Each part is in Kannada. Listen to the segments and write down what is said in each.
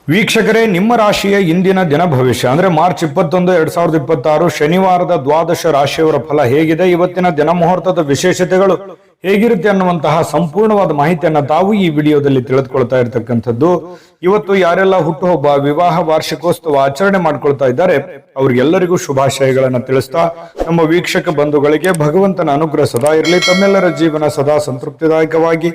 ವೀಕ್ಷಕರೇ, ನಿಮ್ಮ ರಾಶಿಯ ಇಂದಿನ ದಿನ ಭವಿಷ್ಯ ಅಂದ್ರೆ ಮಾರ್ಚ್ 21, 2026 ಶನಿವಾರದ ದ್ವಾದಶ ರಾಶಿಯವರ ಫಲ ಹೇಗಿದೆ, ಇವತ್ತಿನ ದಿನ ಮುಹೂರ್ತದ ವಿಶೇಷತೆಗಳು ಹೇಗಿರುತ್ತೆ ಅನ್ನುವಂತಹ ಸಂಪೂರ್ಣವಾದ ಮಾಹಿತಿಯನ್ನ ತಾವು ಈ ವಿಡಿಯೋದಲ್ಲಿ ತಿಳಿದುಕೊಳ್ತಾ ಇರತಕ್ಕಂಥದ್ದು. ಇವತ್ತು ಯಾರೆಲ್ಲ ಹುಟ್ಟುಹಬ್ಬ, ವಿವಾಹ ವಾರ್ಷಿಕೋತ್ಸವ ಆಚರಣೆ ಮಾಡ್ಕೊಳ್ತಾ ಇದ್ದಾರೆ ಅವ್ರಿಗೆಲ್ಲರಿಗೂ ಶುಭಾಶಯಗಳನ್ನ ತಿಳಿಸ್ತಾ, ನಮ್ಮ ವೀಕ್ಷಕ ಬಂಧುಗಳಿಗೆ ಭಗವಂತನ ಅನುಗ್ರಹ ಸದಾ ಇರಲಿ, ತಮ್ಮೆಲ್ಲರ ಜೀವನ ಸದಾ ಸಂತೃಪ್ತಿದಾಯಕವಾಗಿ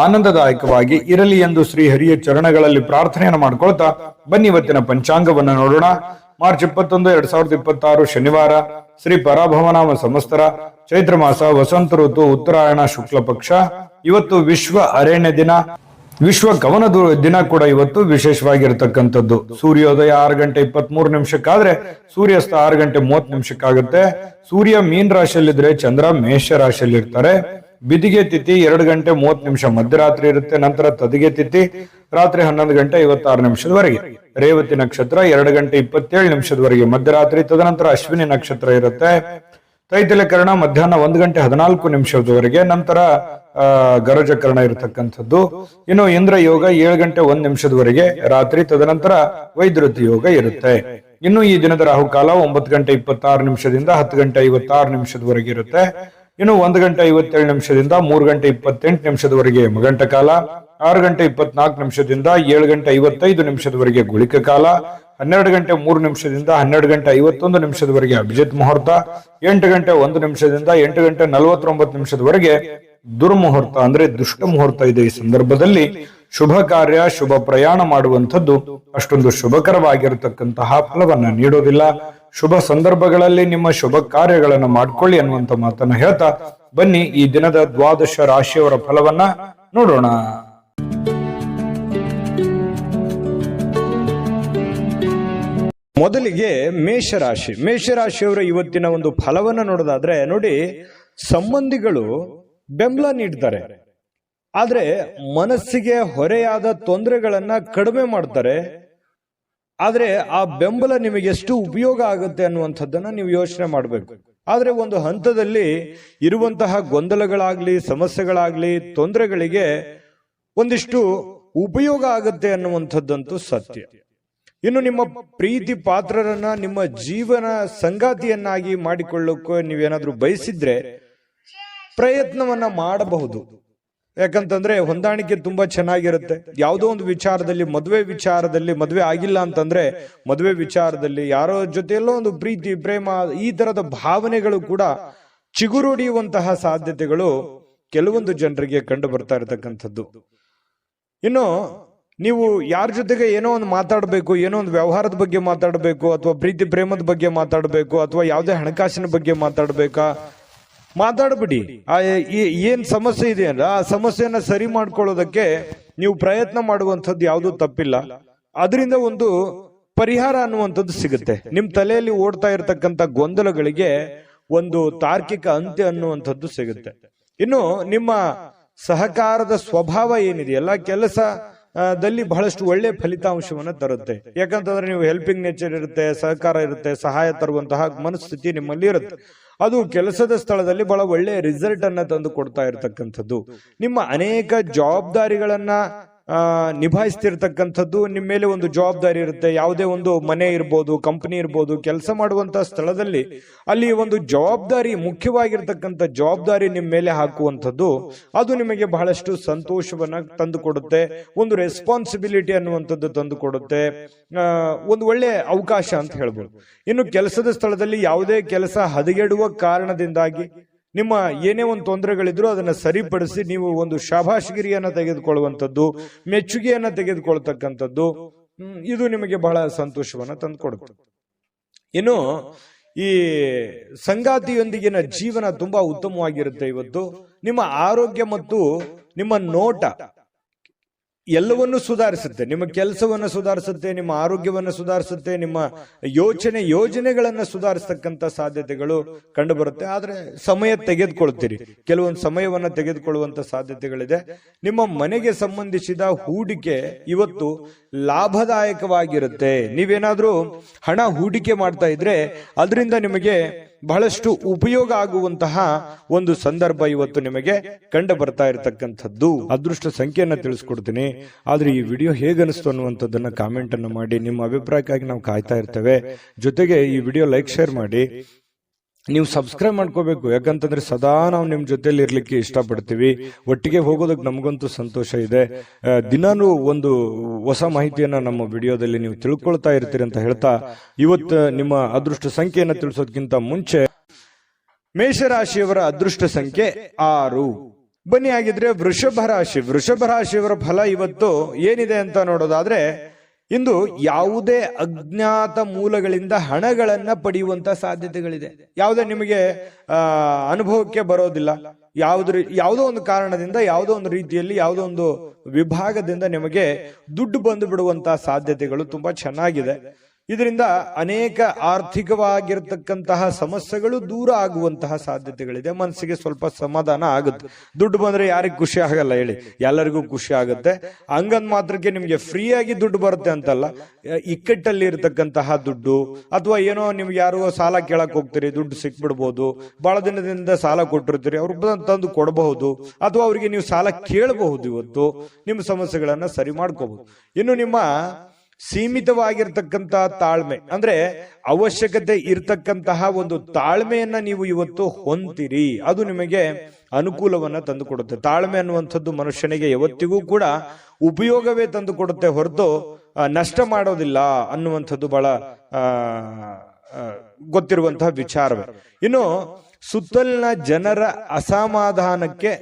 ಆನಂದದಾಯಕವಾಗಿ ಇರಲಿ ಎಂದು ಶ್ರೀ ಹರಿಯ ಚರಣಗಳಲ್ಲಿ ಪ್ರಾರ್ಥನೆಯನ್ನು ಮಾಡ್ಕೊಳ್ತಾ ಬನ್ನಿ ಇವತ್ತಿನ ಪಂಚಾಂಗವನ್ನ ನೋಡೋಣ. ಮಾರ್ಚ್ 21, 2026 ಶನಿವಾರ, ಶ್ರೀ ಪರಾಭವನಾಮ ಸಂವತ್ಸರ, ಚೈತ್ರ ಮಾಸ, ವಸಂತ ಋತು, ಉತ್ತರಾಯಣ ಶುಕ್ಲ ಪಕ್ಷ. ಇವತ್ತು ವಿಶ್ವ ಅರಣ್ಯ ದಿನ, ವಿಶ್ವ ಕವನ ದಿನ ಕೂಡ ಇವತ್ತು ವಿಶೇಷವಾಗಿರ್ತಕ್ಕಂಥದ್ದು. ಸೂರ್ಯೋದಯ 6 ಗಂಟೆ 23 ನಿಮಿಷಕ್ಕಾದ್ರೆ ಸೂರ್ಯಾಸ್ತ 6 ಗಂಟೆ 30 ನಿಮಿಷಕ್ಕಾಗುತ್ತೆ. ಸೂರ್ಯ ಮೀನ್ ರಾಶಿಯಲ್ಲಿದ್ರೆ ಚಂದ್ರ ಮೇಷ ರಾಶಿಯಲ್ಲಿ ಇರ್ತಾರೆ. ಬಿದಿಗೆ ತಿಥಿ 2 ಗಂಟೆ 30 ನಿಮಿಷ ಮಧ್ಯರಾತ್ರಿ ಇರುತ್ತೆ. ನಂತರ ತದಿಗೆ ತಿಥಿ ರಾತ್ರಿ 11 ಗಂಟೆ 56 ನಿಮಿಷದವರೆಗೆ. ರೇವತಿ ನಕ್ಷತ್ರ 2 ಗಂಟೆ 27 ನಿಮಿಷದವರೆಗೆ ಮಧ್ಯರಾತ್ರಿ. ತದನಂತರ ಅಶ್ವಿನಿ ನಕ್ಷತ್ರ ಇರುತ್ತೆ. ತೈತಿಲಕರಣ ಮಧ್ಯಾಹ್ನ 1 ಗಂಟೆ 14 ನಿಮಿಷದವರೆಗೆ. ನಂತರ ಗರಜಕರಣ ಇರತಕ್ಕಂಥದ್ದು. ಇನ್ನು ಇಂದ್ರ ಯೋಗ 7 ಗಂಟೆ 1 ನಿಮಿಷದವರೆಗೆ ರಾತ್ರಿ. ತದನಂತರ ವೈದ್ಯುತಿ ಯೋಗ ಇರುತ್ತೆ. ಇನ್ನು ಈ ದಿನದ ರಾಹುಕಾಲ 9 ಗಂಟೆ 26 ನಿಮಿಷದಿಂದ 10 ಗಂಟೆ 56 ನಿಮಿಷದವರೆಗೆ ಇರುತ್ತೆ. ಇನ್ನು 1 ಗಂಟೆ 57 ನಿಮಿಷದಿಂದ 3 ಗಂಟೆ 28 ನಿಮಿಷದವರೆಗೆ ಮಗಂಟ ಕಾಲ. 6 ಗಂಟೆ 24 ನಿಮಿಷದಿಂದ 7 ಗಂಟೆ 55 ನಿಮಿಷದವರೆಗೆ ಗುಳಿಕ ಕಾಲ. 12 ಗಂಟೆ 3 ನಿಮಿಷದಿಂದ 12 ಗಂಟೆ 51 ನಿಮಿಷದವರೆಗೆ ಅಭಿಜಿತ್ ಮುಹೂರ್ತ. 8 ಗಂಟೆ 1 ನಿಮಿಷದಿಂದ 8 ಗಂಟೆ 49 ನಿಮಿಷದವರೆಗೆ ದುರ್ಮುಹೂರ್ತ ಅಂದ್ರೆ ದುಷ್ಟ ಮುಹೂರ್ತ ಇದೆ. ಈ ಸಂದರ್ಭದಲ್ಲಿ ಶುಭ ಕಾರ್ಯ, ಶುಭ ಪ್ರಯಾಣ ಮಾಡುವಂಥದ್ದು ಅಷ್ಟೊಂದು ಶುಭಕರವಾಗಿರತಕ್ಕಂತಹ ಫಲವನ್ನ ನೀಡೋದಿಲ್ಲ. ಶುಭ ಸಂದರ್ಭಗಳಲ್ಲಿ ನಿಮ್ಮ ಶುಭ ಕಾರ್ಯಗಳನ್ನು ಮಾಡ್ಕೊಳ್ಳಿ ಅನ್ನುವಂತ ಮಾತನ್ನ ಹೇಳ್ತಾ ಬನ್ನಿ ಈ ದಿನದ ದ್ವಾದಶ ರಾಶಿಯವರ ಫಲವನ್ನ ನೋಡೋಣ. ಮೊದಲಿಗೆ ಮೇಷರಾಶಿ. ಮೇಷರಾಶಿಯವರ ಇವತ್ತಿನ ಒಂದು ಫಲವನ್ನ ನೋಡೋದಾದ್ರೆ ನೋಡಿ, ಸಂಬಂಧಿಗಳು ಬೆಂಬಲ ನೀಡ್ತಾರೆ, ಆದ್ರೆ ಮನಸ್ಸಿಗೆ ಹೊರೆಯಾದ ತೊಂದರೆಗಳನ್ನ ಕಡಿಮೆ ಮಾಡ್ತಾರೆ. ಆದ್ರೆ ಆ ಬೆಂಬಲ ನಿಮಗೆ ಎಷ್ಟು ಉಪಯೋಗ ಆಗುತ್ತೆ ಅನ್ನುವಂಥದ್ದನ್ನ ನೀವು ಯೋಚನೆ ಮಾಡಬೇಕು. ಆದ್ರೆ ಒಂದು ಹಂತದಲ್ಲಿ ಇರುವಂತಹ ಗೊಂದಲಗಳಾಗ್ಲಿ, ಸಮಸ್ಯೆಗಳಾಗ್ಲಿ, ತೊಂದರೆಗಳಿಗೆ ಒಂದಿಷ್ಟು ಉಪಯೋಗ ಆಗುತ್ತೆ ಅನ್ನುವಂಥದ್ದಂತೂ ಸತ್ಯ. ಇನ್ನು ನಿಮ್ಮ ಪ್ರೀತಿ ಪಾತ್ರರನ್ನ ನಿಮ್ಮ ಜೀವನ ಸಂಗಾತಿಯನ್ನಾಗಿ ಮಾಡಿಕೊಳ್ಳೋಕೆ ನೀವೇನಾದ್ರೂ ಬಯಸಿದ್ರೆ ಪ್ರಯತ್ನವನ್ನ ಮಾಡಬಹುದು. ಯಾಕಂತಂದ್ರೆ ಹೊಂದಾಣಿಕೆ ತುಂಬಾ ಚೆನ್ನಾಗಿರುತ್ತೆ. ಯಾವುದೋ ಒಂದು ವಿಚಾರದಲ್ಲಿ, ಮದುವೆ ಆಗಿಲ್ಲ ಅಂತಂದ್ರೆ ಮದುವೆ ವಿಚಾರದಲ್ಲಿ ಯಾರೋ ಜೊತೆಯಲ್ಲೋ ಒಂದು ಪ್ರೀತಿ, ಪ್ರೇಮ, ಈ ತರದ ಭಾವನೆಗಳು ಕೂಡ ಚಿಗುರೊಡೆಯುವಂತಹ ಸಾಧ್ಯತೆಗಳು ಕೆಲವೊಂದು ಜನರಿಗೆ ಕಂಡು ಬರ್ತಾ ಇರತಕ್ಕಂಥದ್ದು. ಇನ್ನು ನೀವು ಯಾರ ಜೊತೆಗೆ ಏನೋ ಒಂದು ಮಾತಾಡಬೇಕು, ಏನೋ ಒಂದು ವ್ಯವಹಾರದ ಬಗ್ಗೆ ಮಾತಾಡಬೇಕು, ಅಥವಾ ಪ್ರೀತಿ ಪ್ರೇಮದ ಬಗ್ಗೆ ಮಾತಾಡಬೇಕು, ಅಥವಾ ಯಾವುದೇ ಹಣಕಾಸಿನ ಬಗ್ಗೆ ಮಾತಾಡ್ಬಿಡಿ. ಏನ್ ಸಮಸ್ಯೆ ಇದೆ ಅಂದ್ರೆ ಆ ಸಮಸ್ಯೆಯನ್ನ ಸರಿ ಮಾಡ್ಕೊಳ್ಳೋದಕ್ಕೆ ನೀವು ಪ್ರಯತ್ನ ಮಾಡುವಂಥದ್ದು ಯಾವುದೂ ತಪ್ಪಿಲ್ಲ. ಅದರಿಂದ ಒಂದು ಪರಿಹಾರ ಅನ್ನುವಂಥದ್ದು ಸಿಗುತ್ತೆ. ನಿಮ್ ತಲೆಯಲ್ಲಿ ಓಡ್ತಾ ಇರತಕ್ಕಂತ ಗೊಂದಲಗಳಿಗೆ ಒಂದು ತಾರ್ಕಿಕ ಅಂತ್ಯ ಅನ್ನುವಂಥದ್ದು ಸಿಗುತ್ತೆ. ಇನ್ನು ನಿಮ್ಮ ಸಹಕಾರದ ಸ್ವಭಾವ ಏನಿದೆಯಲ್ಲ, ಕೆಲಸದಲ್ಲಿ ಬಹಳಷ್ಟು ಒಳ್ಳೆ ಫಲಿತಾಂಶವನ್ನ ತರುತ್ತೆ. ಯಾಕಂತಂದ್ರೆ ನೀವು ಹೆಲ್ಪಿಂಗ್ ನೇಚರ್ ಇರುತ್ತೆ, ಸಹಕಾರ ಇರುತ್ತೆ, ಸಹಾಯ ತರುವಂತಹ ಮನಸ್ಥಿತಿ ನಿಮ್ಮಲ್ಲಿ ಇರುತ್ತೆ. ಅದು ಕೆಲಸದ ಸ್ಥಳದಲ್ಲಿ ಬಹಳ ಒಳ್ಳೆ ರಿಸಲ್ಟ್ ಅನ್ನ ತಂದು ಕೊಡ್ತಾ ಇರತಕ್ಕಂಥದ್ದು. ನಿಮ್ಮ ಅನೇಕ ಜವಾಬ್ದಾರಿಗಳನ್ನ ನಿಭಾಯಿಸ್ತಿರ್ತಕ್ಕಂಥದ್ದು. ನಿಮ್ಮ ಮೇಲೆ ಒಂದು ಜವಾಬ್ದಾರಿ ಇರುತ್ತೆ. ಯಾವುದೇ ಒಂದು ಮನೆ ಇರ್ಬೋದು, ಕಂಪನಿ ಇರ್ಬೋದು, ಕೆಲಸ ಮಾಡುವಂತಹ ಸ್ಥಳದಲ್ಲಿ ಅಲ್ಲಿ ಒಂದು ಜವಾಬ್ದಾರಿ, ಮುಖ್ಯವಾಗಿರ್ತಕ್ಕಂಥ ಜವಾಬ್ದಾರಿ ನಿಮ್ಮ ಮೇಲೆ ಹಾಕುವಂಥದ್ದು, ಅದು ನಿಮಗೆ ಬಹಳಷ್ಟು ಸಂತೋಷವನ್ನ ತಂದು ಕೊಡುತ್ತೆ. ಒಂದು ರೆಸ್ಪಾನ್ಸಿಬಿಲಿಟಿ ಅನ್ನುವಂಥದ್ದು ತಂದು ಕೊಡುತ್ತೆ. ಒಂದು ಒಳ್ಳೆ ಅವಕಾಶ ಅಂತ ಹೇಳ್ಬೋದು. ಇನ್ನು ಕೆಲಸದ ಸ್ಥಳದಲ್ಲಿ ಯಾವುದೇ ಕೆಲಸ ಹದಗೆಡುವ ಕಾರಣದಿಂದಾಗಿ ನಿಮ್ಮ ಏನೇ ಒಂದು ತೊಂದರೆಗಳಿದ್ರು ಅದನ್ನ ಸರಿಪಡಿಸಿ ನೀವು ಒಂದು ಶಾಬಾಷ್ಗಿರಿಯನ್ನ ತೆಗೆದುಕೊಳ್ಳುವಂಥದ್ದು, ಮೆಚ್ಚುಗೆಯನ್ನ ತೆಗೆದುಕೊಳ್ತಕ್ಕಂಥದ್ದು, ಇದು ನಿಮಗೆ ಬಹಳ ಸಂತೋಷವನ್ನ ತಂದುಕೊಡುತ್ತೆ. ಇನ್ನು ಈ ಸಂಗಾತಿಯೊಂದಿಗಿನ ಜೀವನ ತುಂಬಾ ಉತ್ತಮವಾಗಿರುತ್ತೆ. ಇವತ್ತು ನಿಮ್ಮ ಆರೋಗ್ಯ ಮತ್ತು ನಿಮ್ಮ ನೋಟ ಎಲ್ಲವನ್ನೂ ಸುಧಾರಿಸುತ್ತೆ. ನಿಮ್ಮ ಕೆಲಸವನ್ನ ಸುಧಾರಿಸುತ್ತೆ, ನಿಮ್ಮ ಆರೋಗ್ಯವನ್ನ ಸುಧಾರಿಸುತ್ತೆ, ನಿಮ್ಮ ಯೋಜನೆಗಳನ್ನ ಸುಧಾರಿಸತಕ್ಕಂತ ಸಾಧ್ಯತೆಗಳು ಕಂಡು ಬರುತ್ತೆ. ಆದ್ರೆ ಸಮಯ ತೆಗೆದುಕೊಳ್ತೀರಿ, ಕೆಲವೊಂದು ಸಮಯವನ್ನ ತೆಗೆದುಕೊಳ್ಳುವಂತ ಸಾಧ್ಯತೆಗಳಿದೆ. ನಿಮ್ಮ ಮನೆಗೆ ಸಂಬಂಧಿಸಿದ ಹೂಡಿಕೆ ಇವತ್ತು ಲಾಭದಾಯಕವಾಗಿರುತ್ತೆ. ನೀವೇನಾದ್ರೂ ಹಣ ಹೂಡಿಕೆ ಮಾಡ್ತಾ ಇದ್ರೆ ಅದರಿಂದ ನಿಮಗೆ ಬಹಳಷ್ಟು ಉಪಯೋಗ ಆಗುವಂತಹ ಒಂದು ಸಂದರ್ಭ ಇವತ್ತು ನಿಮಗೆ ಕಂಡು ಬರ್ತಾ ಇರತಕ್ಕಂಥದ್ದು. ಅದೃಷ್ಟ ಸಂಖ್ಯೆಯನ್ನ ತಿಳಿಸ್ಕೊಡ್ತೀನಿ. ಆದ್ರೆ ಈ ವಿಡಿಯೋ ಹೇಗನಿಸ್ತು ಅನ್ನುವಂಥದ್ದನ್ನ ಕಾಮೆಂಟ್ ಅನ್ನು ಮಾಡಿ. ನಿಮ್ಮ ಅಭಿಪ್ರಾಯಕ್ಕಾಗಿ ನಾವು ಕಾಯ್ತಾ ಇರ್ತೇವೆ. ಜೊತೆಗೆ ಈ ವಿಡಿಯೋ ಲೈಕ್ ಶೇರ್ ಮಾಡಿ. ನೀವು ಸಬ್ಸ್ಕ್ರೈಬ್ ಮಾಡ್ಕೋಬೇಕು, ಯಾಕಂತಂದ್ರೆ ಸದಾ ನಾವು ನಿಮ್ ಜೊತೆಲಿ ಇರ್ಲಿಕ್ಕೆ ಇಷ್ಟಪಡ್ತೀವಿ. ಒಟ್ಟಿಗೆ ಹೋಗೋದಕ್ಕೆ ನಮಗಂತೂ ಸಂತೋಷ ಇದೆ. ದಿನಾನು ಒಂದು ಹೊಸ ಮಾಹಿತಿಯನ್ನ ನಮ್ಮ ವಿಡಿಯೋದಲ್ಲಿ ನೀವು ತಿಳ್ಕೊಳ್ತಾ ಇರ್ತೀರಿ ಅಂತ ಹೇಳ್ತಾ, ಇವತ್ತು ನಿಮ್ಮ ಅದೃಷ್ಟ ಸಂಖ್ಯೆಯನ್ನ ತಿಳಿಸೋದಕ್ಕಿಂತ ಮುಂಚೆ ಮೇಷರಾಶಿಯವರ ಅದೃಷ್ಟ ಸಂಖ್ಯೆ 6. ಬನ್ನಿ ಹಾಗಿದ್ರೆ ವೃಷಭ ರಾಶಿಯವರ ಫಲ ಇವತ್ತು ಏನಿದೆ ಅಂತ ನೋಡೋದಾದ್ರೆ, ಇಂದು ಯಾವುದೇ ಅಜ್ಞಾತ ಮೂಲಗಳಿಂದ ಹಣಗಳನ್ನ ಪಡೆಯುವಂತ ಸಾಧ್ಯತೆಗಳಿದೆ. ಯಾವುದೇ ನಿಮಗೆ ಅನುಭವಕ್ಕೆ ಬರೋದಿಲ್ಲ. ಯಾವುದೋ ಒಂದು ಕಾರಣದಿಂದ, ಯಾವುದೋ ಒಂದು ರೀತಿಯಲ್ಲಿ, ಯಾವುದೋ ಒಂದು ವಿಭಾಗದಿಂದ ನಿಮಗೆ ದುಡ್ಡು ಬಂದು ಬಿಡುವಂತಹ ಸಾಧ್ಯತೆಗಳು ತುಂಬಾ ಚೆನ್ನಾಗಿದೆ. ಇದರಿಂದ ಅನೇಕ ಆರ್ಥಿಕವಾಗಿರ್ತಕ್ಕಂತಹ ಸಮಸ್ಯೆಗಳು ದೂರ ಆಗುವಂತಹ ಸಾಧ್ಯತೆಗಳಿದೆ. ಮನಸ್ಸಿಗೆ ಸ್ವಲ್ಪ ಸಮಾಧಾನ ಆಗುತ್ತೆ. ದುಡ್ಡು ಬಂದ್ರೆ ಯಾರಿಗೂ ಖುಷಿ ಆಗಲ್ಲ ಹೇಳಿ, ಎಲ್ಲರಿಗೂ ಖುಷಿ ಆಗುತ್ತೆ. ಹಂಗಂದ್ ಮಾತ್ರಕ್ಕೆ ನಿಮ್ಗೆ ಫ್ರೀಯಾಗಿ ದುಡ್ಡು ಬರುತ್ತೆ ಅಂತಲ್ಲ. ಇಕ್ಕಟ್ಟಲ್ಲಿ ಇರತಕ್ಕಂತಹ ದುಡ್ಡು, ಅಥವಾ ಏನೋ ನಿಮ್ಗೆ ಯಾರು ಸಾಲ ಕೇಳಕ್ ಹೋಗ್ತೀರಿ, ದುಡ್ಡು ಸಿಕ್ಬಿಡ್ಬೋದು. ಬಹಳ ದಿನದಿಂದ ಸಾಲ ಕೊಟ್ಟಿರ್ತೀರಿ, ಅವ್ರು ತಂದು ಕೊಡಬಹುದು, ಅಥವಾ ಅವರಿಗೆ ನೀವು ಸಾಲ ಕೇಳಬಹುದು. ಇವತ್ತು ನಿಮ್ಮ ಸಮಸ್ಯೆಗಳನ್ನ ಸರಿ ಮಾಡ್ಕೋಬಹುದು. ಇನ್ನು ನಿಮ್ಮ ಸೀಮಿತವಾಗಿರ್ತಕ್ಕಂತಹ ತಾಳ್ಮೆ, ಅಂದ್ರೆ ಅವಶ್ಯಕತೆ ಇರ್ತಕ್ಕಂತಹ ಒಂದು ತಾಳ್ಮೆಯನ್ನ ನೀವು ಇವತ್ತು ಹೊಂದಿರಿ. ಅದು ನಿಮಗೆ ಅನುಕೂಲವನ್ನ ತಂದುಕೊಡುತ್ತೆ. ತಾಳ್ಮೆ ಅನ್ನುವಂಥದ್ದು ಮನುಷ್ಯನಿಗೆ ಯಾವತ್ತಿಗೂ ಕೂಡ ಉಪಯೋಗವೇ ತಂದುಕೊಡುತ್ತೆ ಹೊರತು ನಷ್ಟ ಮಾಡೋದಿಲ್ಲ ಅನ್ನುವಂಥದ್ದು ಬಹಳ ಗೊತ್ತಿರುವಂತಹ ವಿಚಾರವೇ. ಇನ್ನು ಸುತ್ತಲಿನ ಜನರ ಅಸಮಾಧಾನಕ್ಕೆ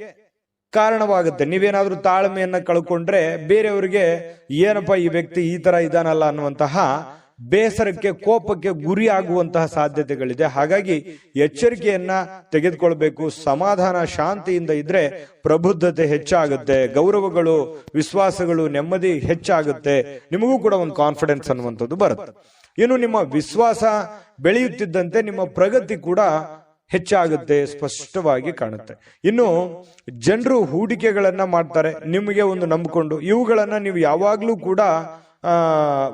ಕಾರಣವಾಗುತ್ತೆ. ನೀವೇನಾದ್ರೂ ತಾಳ್ಮೆಯನ್ನ ಕಳ್ಕೊಂಡ್ರೆ ಬೇರೆಯವರಿಗೆ ಏನಪ್ಪಾ ಈ ವ್ಯಕ್ತಿ ಈ ತರ ಇದಾನಲ್ಲ ಅನ್ನುವಂತಹ ಬೇಸರಕ್ಕೆ, ಕೋಪಕ್ಕೆ ಗುರಿ ಆಗುವಂತಹ ಸಾಧ್ಯತೆಗಳಿದೆ. ಹಾಗಾಗಿ ಎಚ್ಚರಿಕೆಯನ್ನ ತೆಗೆದುಕೊಳ್ಬೇಕು. ಸಮಾಧಾನ, ಶಾಂತಿಯಿಂದ ಇದ್ರೆ ಪ್ರಬುದ್ಧತೆ ಹೆಚ್ಚಾಗುತ್ತೆ, ಗೌರವಗಳು, ವಿಶ್ವಾಸಗಳು, ನೆಮ್ಮದಿ ಹೆಚ್ಚಾಗುತ್ತೆ. ನಿಮಗೂ ಕೂಡ ಒಂದು ಕಾನ್ಫಿಡೆನ್ಸ್ ಅನ್ನುವಂಥದ್ದು ಬರುತ್ತೆ. ಇನ್ನು ನಿಮ್ಮ ವಿಶ್ವಾಸ ಬೆಳೆಯುತ್ತಿದ್ದಂತೆ ನಿಮ್ಮ ಪ್ರಗತಿ ಕೂಡ ಹೆಚ್ಚಾಗುತ್ತೆ, ಸ್ಪಷ್ಟವಾಗಿ ಕಾಣುತ್ತೆ. ಇನ್ನು ಜನರು ಹೂಡಿಕೆಗಳನ್ನ ಮಾಡ್ತಾರೆ ನಿಮಗೆ ಒಂದು ನಂಬಿಕೊಂಡು. ಇವುಗಳನ್ನ ನೀವು ಯಾವಾಗ್ಲೂ ಕೂಡ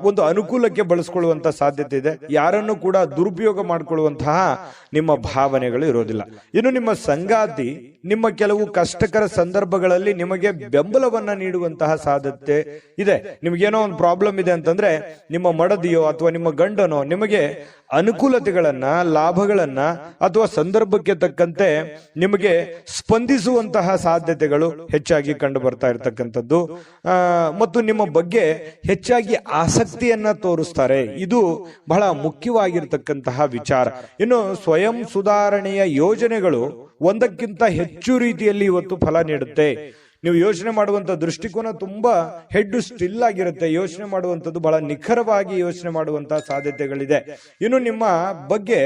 ಒಂದು ಅನುಕೂಲಕ್ಕೆ ಬಳಸ್ಕೊಳ್ಳುವಂತ ಸಾಧ್ಯತೆ ಇದೆ. ಯಾರನ್ನು ಕೂಡ ದುರುಪಯೋಗ ಮಾಡಿಕೊಳ್ಳುವಂತಹ ನಿಮ್ಮ ಭಾವನೆಗಳು ಇರೋದಿಲ್ಲ. ಇನ್ನು ನಿಮ್ಮ ಸಂಗಾತಿ ನಿಮ್ಮ ಕೆಲವು ಕಷ್ಟಕರ ಸಂದರ್ಭಗಳಲ್ಲಿ ನಿಮಗೆ ಬೆಂಬಲವನ್ನ ನೀಡುವಂತಹ ಸಾಧ್ಯತೆ ಇದೆ. ನಿಮ್ಗೇನೋ ಒಂದು ಪ್ರಾಬ್ಲಮ್ ಇದೆ ಅಂತಂದ್ರೆ ನಿಮ್ಮ ಮಡದಿಯೋ ಅಥವಾ ನಿಮ್ಮ ಗಂಡನೋ ನಿಮಗೆ ಅನುಕೂಲತೆಗಳನ್ನ, ಲಾಭಗಳನ್ನ ಅಥವಾ ಸಂದರ್ಭಕ್ಕೆ ತಕ್ಕಂತೆ ನಿಮಗೆ ಸ್ಪಂದಿಸುವಂತಹ ಸಾಧ್ಯತೆಗಳು ಹೆಚ್ಚಾಗಿ ಕಂಡು ಬರ್ತಾ ಇರತಕ್ಕಂಥದ್ದು. ಮತ್ತು ನಿಮ್ಮ ಬಗ್ಗೆ ಹೆಚ್ಚಾಗಿ ಆಸಕ್ತಿಯನ್ನ ತೋರಿಸ್ತಾರೆ. ಇದು ಬಹಳ ಮುಖ್ಯವಾಗಿರ್ತಕ್ಕಂತಹ ವಿಚಾರ. ಇನ್ನು ಸ್ವಯಂ ಸುಧಾರಣೆಯ ಯೋಜನೆಗಳು ಒಂದಕ್ಕಿಂತ ಹೆಚ್ಚು ರೀತಿಯಲ್ಲಿ ಇವತ್ತು ಫಲ ನೀಡುತ್ತೆ. ನೀವು ಯೋಚನೆ ಮಾಡುವಂತ ದೃಷ್ಟಿಕೋನ ತುಂಬಾ ಹೆಡ್ ಸ್ಟಿಲ್ ಆಗಿರುತ್ತೆ. ಯೋಚನೆ ಮಾಡುವಂಥದ್ದು ಬಹಳ ನಿಖರವಾಗಿ ಯೋಚನೆ ಮಾಡುವಂತಹ ಸಾಧ್ಯತೆಗಳಿದೆ. ಇನ್ನು ನಿಮ್ಮ ಬಗ್ಗೆ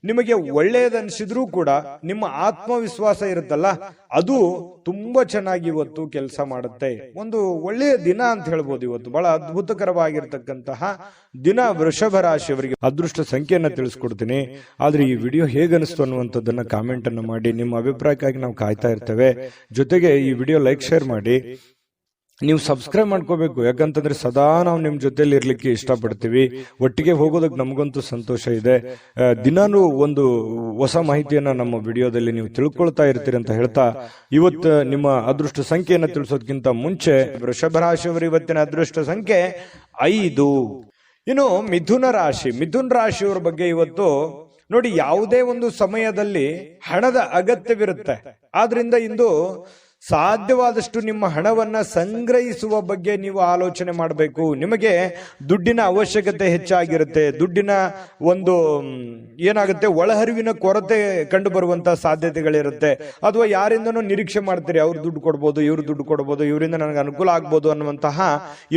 ನಿಮಗೆ ಒಳ್ಳೆಯದನ್ಸಿದ್ರೂ ಕೂಡ ನಿಮ್ಮ ಆತ್ಮವಿಶ್ವಾಸ ಇರುತ್ತಲ್ಲ, ಅದು ತುಂಬಾ ಚೆನ್ನಾಗಿ ಇವತ್ತು ಕೆಲಸ ಮಾಡುತ್ತೆ. ಒಂದು ಒಳ್ಳೆಯ ದಿನ ಅಂತ ಹೇಳ್ಬೋದು. ಇವತ್ತು ಬಹಳ ಅದ್ಭುತಕರವಾಗಿರ್ತಕ್ಕಂತಹ ದಿನ ವೃಷಭ ರಾಶಿಯವರಿಗೆ. ಅದೃಷ್ಟ ಸಂಖ್ಯೆಯನ್ನ ತಿಳಿಸ್ಕೊಡ್ತೀನಿ. ಆದ್ರೆ ಈ ವಿಡಿಯೋ ಹೇಗನಿಸ್ತು ಅನ್ನುವಂಥದ್ದನ್ನ ಕಾಮೆಂಟ್ ಅನ್ನು ಮಾಡಿ. ನಿಮ್ಮ ಅಭಿಪ್ರಾಯಕ್ಕಾಗಿ ನಾವು ಕಾಯ್ತಾ ಇರ್ತೇವೆ. ಜೊತೆಗೆ ಈ ವಿಡಿಯೋ ಲೈಕ್ ಶೇರ್ ಮಾಡಿ. ನೀವು ಸಬ್ಸ್ಕ್ರೈಬ್ ಮಾಡ್ಕೋಬೇಕು, ಯಾಕಂತಂದ್ರೆ ಸದಾ ನಾವು ನಿಮ್ ಜೊತೆಲಿ ಇರ್ಲಿಕ್ಕೆ ಇಷ್ಟಪಡ್ತೀವಿ. ಒಟ್ಟಿಗೆ ಹೋಗೋದಕ್ಕೆ ನಮಗಂತೂ ಸಂತೋಷ ಇದೆ. ದಿನಾನು ಒಂದು ಹೊಸ ಮಾಹಿತಿಯನ್ನ ನಮ್ಮ ವಿಡಿಯೋದಲ್ಲಿ ನೀವು ತಿಳ್ಕೊಳ್ತಾ ಇರ್ತೀರಿ ಅಂತ ಹೇಳ್ತಾ, ಇವತ್ತು ನಿಮ್ಮ ಅದೃಷ್ಟ ಸಂಖ್ಯೆಯನ್ನ ತಿಳಿಸೋದಕ್ಕಿಂತ ಮುಂಚೆ ವೃಷಭ ರಾಶಿಯವರ ಇವತ್ತಿನ ಅದೃಷ್ಟ ಸಂಖ್ಯೆ 5. ಇನ್ನು ಮಿಥುನ ರಾಶಿಯವರ ಬಗ್ಗೆ ಇವತ್ತು ನೋಡಿ, ಯಾವುದೇ ಒಂದು ಸಮಯದಲ್ಲಿ ಹಣದ ಅಗತ್ಯವಿರುತ್ತೆ. ಆದ್ರಿಂದ ಇಂದು ಸಾಧ್ಯವಾದಷ್ಟು ನಿಮ್ಮ ಹಣವನ್ನ ಸಂಗ್ರಹಿಸುವ ಬಗ್ಗೆ ನೀವು ಆಲೋಚನೆ ಮಾಡಬೇಕು. ನಿಮಗೆ ದುಡ್ಡಿನ ಅವಶ್ಯಕತೆ ಹೆಚ್ಚಾಗಿರುತ್ತೆ. ದುಡ್ಡಿನ ಒಂದು ಏನಾಗುತ್ತೆ, ಒಳಹರಿವಿನ ಕೊರತೆ ಕಂಡು ಬರುವಂತಹ ಸಾಧ್ಯತೆಗಳಿರುತ್ತೆ. ಅಥವಾ ಯಾರಿಂದನೂ ನಿರೀಕ್ಷೆ ಮಾಡ್ತೀರಿ, ಅವ್ರು ದುಡ್ಡು ಕೊಡ್ಬೋದು, ಇವ್ರು ದುಡ್ಡು ಕೊಡ್ಬೋದು, ಇವರಿಂದ ನನಗೆ ಅನುಕೂಲ ಆಗ್ಬೋದು ಅನ್ನುವಂತಹ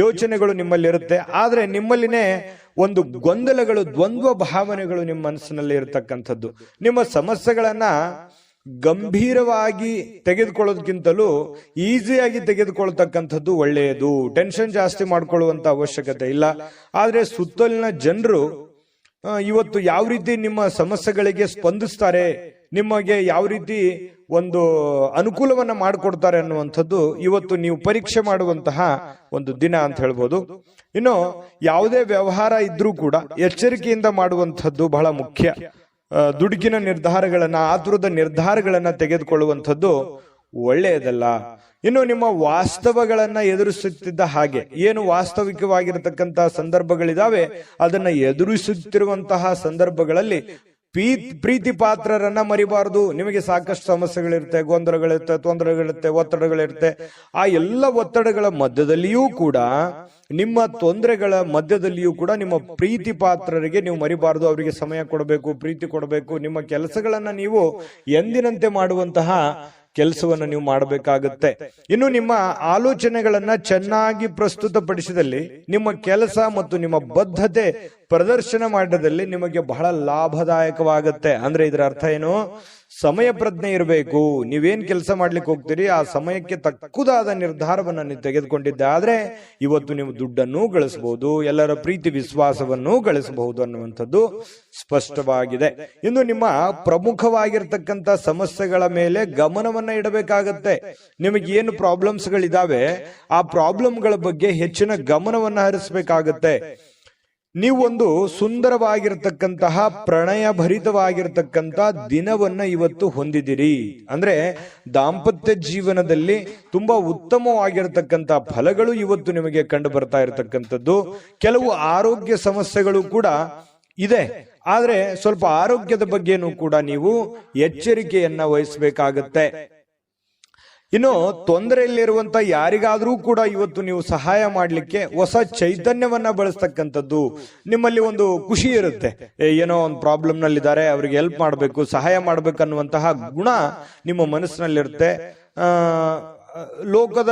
ಯೋಚನೆಗಳು ನಿಮ್ಮಲ್ಲಿ ಇರುತ್ತೆ. ಆದ್ರೆ ನಿಮ್ಮಲ್ಲಿನೇ ಒಂದು ಗೊಂದಲಗಳು, ದ್ವಂದ್ವ ಭಾವನೆಗಳು ನಿಮ್ಮ ಮನಸ್ಸಿನಲ್ಲಿ ಇರತಕ್ಕಂಥದ್ದು. ನಿಮ್ಮ ಸಮಸ್ಯೆಗಳನ್ನ ಗಂಭೀರವಾಗಿ ತೆಗೆದುಕೊಳ್ಳೋದಕ್ಕಿಂತಲೂ ಈಸಿಯಾಗಿ ತೆಗೆದುಕೊಳ್ತಕ್ಕಂಥದ್ದು ಒಳ್ಳೆಯದು. ಟೆನ್ಷನ್ ಜಾಸ್ತಿ ಮಾಡ್ಕೊಳ್ಳುವಂತ ಅವಶ್ಯಕತೆ ಇಲ್ಲ. ಆದ್ರೆ ಸುತ್ತಲಿನ ಜನರು ಇವತ್ತು ಯಾವ ರೀತಿ ನಿಮ್ಮ ಸಮಸ್ಯೆಗಳಿಗೆ ಸ್ಪಂದಿಸ್ತಾರೆ, ನಿಮಗೆ ಯಾವ ರೀತಿ ಒಂದು ಅನುಕೂಲವನ್ನ ಮಾಡಿಕೊಡ್ತಾರೆ ಅನ್ನುವಂಥದ್ದು ಇವತ್ತು ನೀವು ಪರೀಕ್ಷೆ ಮಾಡುವಂತಹ ಒಂದು ದಿನ ಅಂತ ಹೇಳ್ಬೋದು. ಇನ್ನು ಯಾವುದೇ ವ್ಯವಹಾರ ಇದ್ರೂ ಕೂಡ ಎಚ್ಚರಿಕೆಯಿಂದ ಮಾಡುವಂಥದ್ದು ಬಹಳ ಮುಖ್ಯ. ದುಡುಕಿನ ನಿರ್ಧಾರಗಳನ್ನ, ಆತುರದ ನಿರ್ಧಾರಗಳನ್ನ ತೆಗೆದುಕೊಳ್ಳುವಂಥದ್ದು ಒಳ್ಳೆಯದಲ್ಲ. ಇನ್ನು ನಿಮ್ಮ ವಾಸ್ತವಗಳನ್ನ ಎದುರಿಸುತ್ತಿದ್ದ ಹಾಗೆ, ಏನು ವಾಸ್ತವಿಕವಾಗಿರತಕ್ಕಂತಹ ಸಂದರ್ಭಗಳಿದಾವೆ ಅದನ್ನ ಎದುರಿಸುತ್ತಿರುವಂತಹ ಸಂದರ್ಭಗಳಲ್ಲಿ ಪ್ರೀತಿ ಪಾತ್ರರನ್ನ ಮರಿಬಾರದು. ನಿಮಗೆ ಸಾಕಷ್ಟು ಸಮಸ್ಯೆಗಳಿರುತ್ತೆ, ಗೊಂದಲಗಳಿರುತ್ತೆ, ತೊಂದರೆಗಳಿರುತ್ತೆ, ಒತ್ತಡಗಳಿರುತ್ತೆ. ಆ ಎಲ್ಲ ಒತ್ತಡಗಳ ಮಧ್ಯದಲ್ಲಿಯೂ ಕೂಡ, ನಿಮ್ಮ ತೊಂದರೆಗಳ ಮಧ್ಯದಲ್ಲಿಯೂ ಕೂಡ ನಿಮ್ಮ ಪ್ರೀತಿ ಪಾತ್ರರಿಗೆ ನೀವು ಮರಿಬಾರದು. ಅವರಿಗೆ ಸಮಯ ಕೊಡಬೇಕು, ಪ್ರೀತಿ ಕೊಡಬೇಕು. ನಿಮ್ಮ ಕೆಲಸಗಳನ್ನ ನೀವು ಎಂದಿನಂತೆ ಮಾಡುವಂತಹ ಕೆಲಸವನ್ನು ನೀವು ಮಾಡಬೇಕಾಗುತ್ತೆ. ಇನ್ನು ನಿಮ್ಮ ಆಲೋಚನೆಗಳನ್ನ ಚೆನ್ನಾಗಿ ಪ್ರಸ್ತುತಪಡಿಸಿದಲ್ಲಿ, ನಿಮ್ಮ ಕೆಲಸ ಮತ್ತು ನಿಮ್ಮ ಬದ್ಧತೆ ಪ್ರದರ್ಶನ ಮಾಡಿದಲ್ಲಿ ನಿಮಗೆ ಬಹಳ ಲಾಭದಾಯಕವಾಗುತ್ತೆ. ಅಂದ್ರೆ ಇದರ ಅರ್ಥ ಏನು? ಸಮಯ ಪ್ರಜ್ಞೆ ಇರಬೇಕು. ನೀವೇನ್ ಕೆಲಸ ಮಾಡ್ಲಿಕ್ಕೆ ಹೋಗ್ತೀರಿ ಆ ಸಮಯಕ್ಕೆ ತಕ್ಕುದಾದ ನಿರ್ಧಾರವನ್ನು ನೀವು ತೆಗೆದುಕೊಂಡಿದ್ದೆ ಆದ್ರೆ ಇವತ್ತು ನೀವು ದುಡ್ಡನ್ನು ಗಳಿಸಬಹುದು, ಎಲ್ಲರ ಪ್ರೀತಿ ವಿಶ್ವಾಸವನ್ನು ಗಳಿಸಬಹುದು ಅನ್ನುವಂಥದ್ದು ಸ್ಪಷ್ಟವಾಗಿದೆ. ಇನ್ನು ನಿಮ್ಮ ಪ್ರಮುಖವಾಗಿರ್ತಕ್ಕಂಥ ಸಮಸ್ಯೆಗಳ ಮೇಲೆ ಗಮನವನ್ನ ಇಡಬೇಕಾಗತ್ತೆ. ನಿಮಗೆ ಏನು ಪ್ರಾಬ್ಲಮ್ಸ್ ಗಳಿದಾವೆ ಆ ಪ್ರಾಬ್ಲಮ್ಗಳ ಬಗ್ಗೆ ಹೆಚ್ಚಿನ ಗಮನವನ್ನ ಹರಿಸಬೇಕಾಗತ್ತೆ. ನೀವು ಒಂದು ಸುಂದರವಾಗಿರ್ತಕ್ಕಂತಹ ಪ್ರಣಯ ಭರಿತವಾಗಿರ್ತಕ್ಕಂಥ ದಿನವನ್ನ ಇವತ್ತು ಹೊಂದಿದಿರಿ ಅಂದ್ರೆ ದಾಂಪತ್ಯ ಜೀವನದಲ್ಲಿ ತುಂಬಾ ಉತ್ತಮವಾಗಿರ್ತಕ್ಕಂಥ ಫಲಗಳು ಇವತ್ತು ನಿಮಗೆ ಕಂಡು ಬರ್ತಾ ಇರತಕ್ಕಂಥದ್ದು. ಕೆಲವು ಆರೋಗ್ಯ ಸಮಸ್ಯೆಗಳು ಕೂಡ ಇದೆ, ಆದ್ರೆ ಸ್ವಲ್ಪ ಆರೋಗ್ಯದ ಬಗ್ಗೆನೂ ಕೂಡ ನೀವು ಎಚ್ಚರಿಕೆಯನ್ನ ವಹಿಸಬೇಕಾಗತ್ತೆ. ಇನ್ನು ತೊಂದರೆಯಲ್ಲಿರುವಂತ ಯಾರಿಗಾದ್ರೂ ಕೂಡ ಇವತ್ತು ನೀವು ಸಹಾಯ ಮಾಡ್ಲಿಕ್ಕೆ ಹೊಸ ಚೈತನ್ಯವನ್ನ ಬಳಸ್ತಕ್ಕಂಥದ್ದು. ನಿಮ್ಮಲ್ಲಿ ಒಂದು ಖುಷಿ ಇರುತ್ತೆ, ಏನೋ ಒಂದು ಪ್ರಾಬ್ಲಮ್ ನಲ್ಲಿದ್ದಾರೆ, ಅವ್ರಿಗೆ ಹೆಲ್ಪ್ ಮಾಡಬೇಕು, ಸಹಾಯ ಮಾಡ್ಬೇಕು ಅನ್ನುವಂತಹ ಗುಣ ನಿಮ್ಮ ಮನಸ್ಸಿನಲ್ಲಿರುತ್ತೆ. ಲೋಕದ